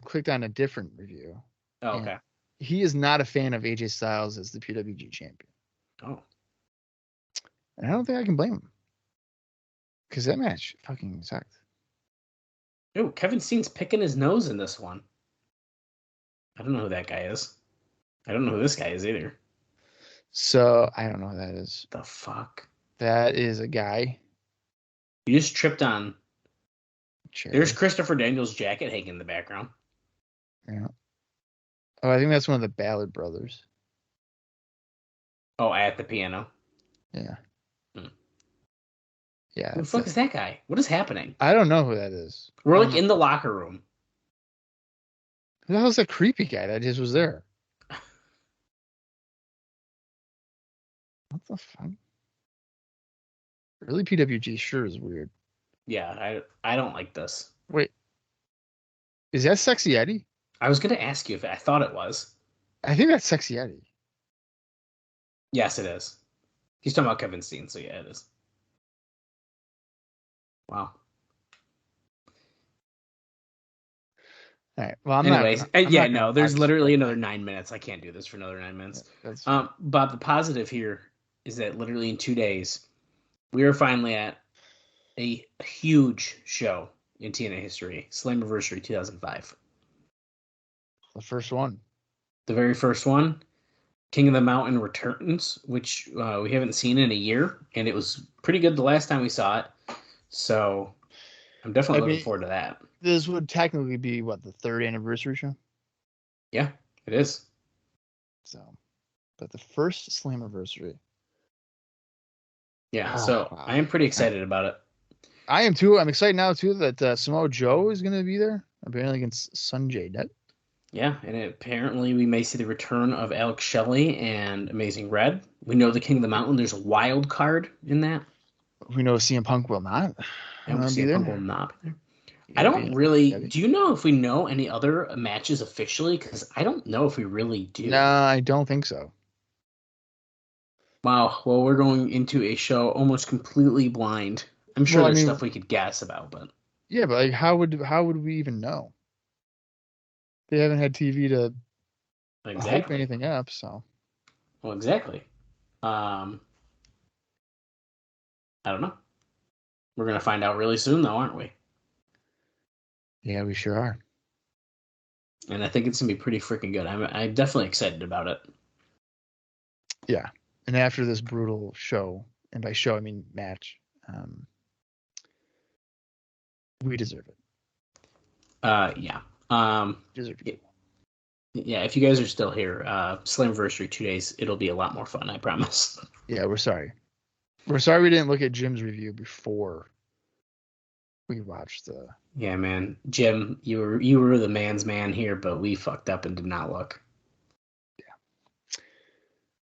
[SPEAKER 3] clicked on a different review.
[SPEAKER 4] Oh,
[SPEAKER 3] and
[SPEAKER 4] okay.
[SPEAKER 3] He is not a fan of AJ Styles as the PWG champion.
[SPEAKER 4] Oh.
[SPEAKER 3] And I don't think I can blame him. Because that match fucking sucked.
[SPEAKER 4] Ooh, Kevin Steen's picking his nose in this one. I don't know who that guy is. I don't know who this guy is either.
[SPEAKER 3] So I don't know who that is.
[SPEAKER 4] The fuck?
[SPEAKER 3] That is a guy.
[SPEAKER 4] You just tripped on.
[SPEAKER 3] Cherry.
[SPEAKER 4] There's Christopher Daniels' jacket hanging in the background.
[SPEAKER 3] Yeah. Oh, I think that's one of the Ballard brothers.
[SPEAKER 4] Oh, at the piano.
[SPEAKER 3] Yeah.
[SPEAKER 4] Hmm.
[SPEAKER 3] Yeah.
[SPEAKER 4] Who the fuck is that guy? What is happening?
[SPEAKER 3] I don't know who that is.
[SPEAKER 4] We're like in the locker room.
[SPEAKER 3] Who the hell's that creepy guy that just was there? What the fuck? Really, PWG sure is weird.
[SPEAKER 4] Yeah, I don't like this.
[SPEAKER 3] Wait. Is that Sexy Eddie?
[SPEAKER 4] I was gonna ask you if I thought it was.
[SPEAKER 3] I think that's Sexy Eddie.
[SPEAKER 4] Yes, it is. He's talking about Kevin Steen, so yeah, it is. Wow.
[SPEAKER 3] All right. Well,
[SPEAKER 4] Anyways, there's
[SPEAKER 3] watch
[SPEAKER 4] literally
[SPEAKER 3] that.
[SPEAKER 4] another 9 minutes. I can't do this for another 9 minutes.
[SPEAKER 3] That's
[SPEAKER 4] Bob, the positive here is that literally in 2 days, we are finally at a huge show in TNA history, Slammiversary 2005.
[SPEAKER 3] the first one.
[SPEAKER 4] The very first one, King of the Mountain returns, which we haven't seen in a year, and it was pretty good the last time we saw it. So I'm definitely looking forward to that.
[SPEAKER 3] This would technically be the third anniversary show?
[SPEAKER 4] Yeah, it is.
[SPEAKER 3] So, but the first Slammiversary.
[SPEAKER 4] Yeah,
[SPEAKER 3] Oh,
[SPEAKER 4] so
[SPEAKER 3] wow.
[SPEAKER 4] I am pretty excited about it.
[SPEAKER 3] I am too. I'm excited now too that Samoa Joe is going to be there, apparently against Sanjay Dutt.
[SPEAKER 4] Yeah, and apparently we may see the return of Alex Shelley and Amazing Red. We know the King of the Mountain. There's a wild card in that.
[SPEAKER 3] We know CM Punk will not.
[SPEAKER 4] And CM Punk will not be there.
[SPEAKER 3] Yeah,
[SPEAKER 4] I don't really. Do you know if we know any other matches officially? Because I don't know if we really do.
[SPEAKER 3] No, I don't think so.
[SPEAKER 4] Wow. Well, we're going into a show almost completely blind. I'm sure there's stuff we could guess about, but
[SPEAKER 3] yeah, but how would we even know? They haven't had TV to hype anything up, so.
[SPEAKER 4] Well, exactly. I don't know. We're gonna find out really soon, though, aren't we?
[SPEAKER 3] Yeah, we sure are.
[SPEAKER 4] And I think it's gonna be pretty freaking good. I'm definitely excited about it.
[SPEAKER 3] Yeah, and after this brutal show, and by show I mean match, we deserve it.
[SPEAKER 4] Yeah.
[SPEAKER 3] Deserve it.
[SPEAKER 4] Yeah, if you guys are still here, Slammiversary 2 days, it'll be a lot more fun, I promise.
[SPEAKER 3] Yeah, we're sorry. We're sorry we didn't look at Jim's review before we watched the.
[SPEAKER 4] Yeah, man. Jim, you were the man's man here, but we fucked up and did not look.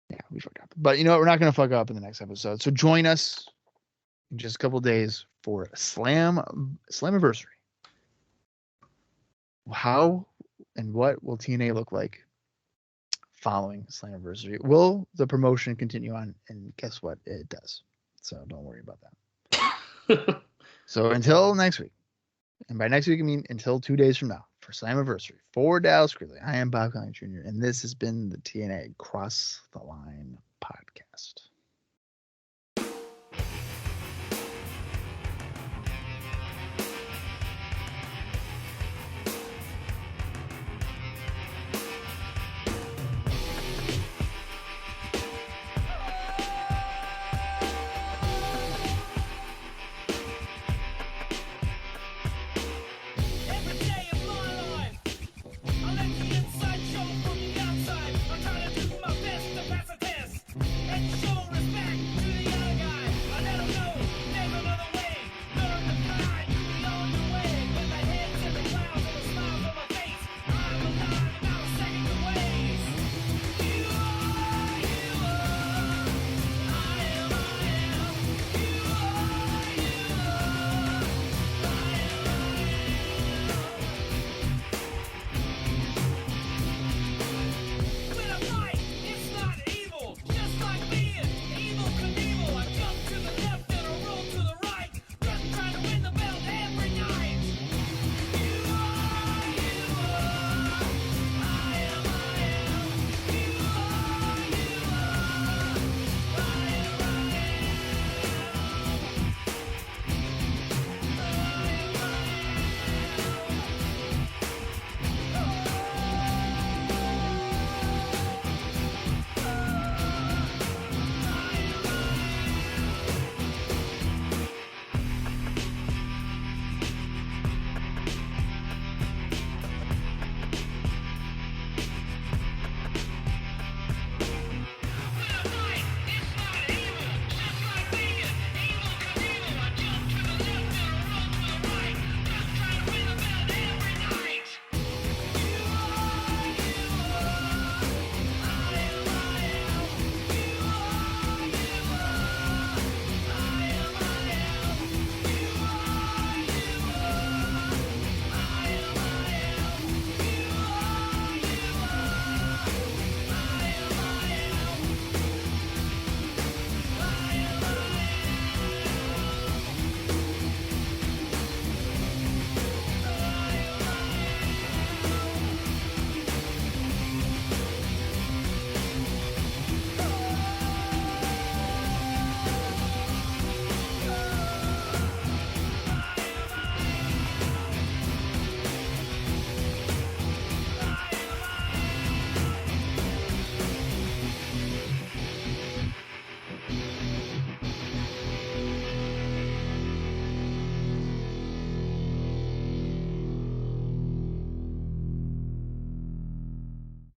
[SPEAKER 3] Yeah, we fucked up. But you know what? We're not going to fuck up in the next episode. So join us in just a couple days for Slammiversary. How and what will TNA look like following Slammiversary? Will the promotion continue on? And guess what? It does. So don't worry about that. So until next week, and by next week I mean until 2 days from now for Slammiversary for Dallas Gridley, I am Bob Colling Jr. and this has been the TNA Cross the Line podcast.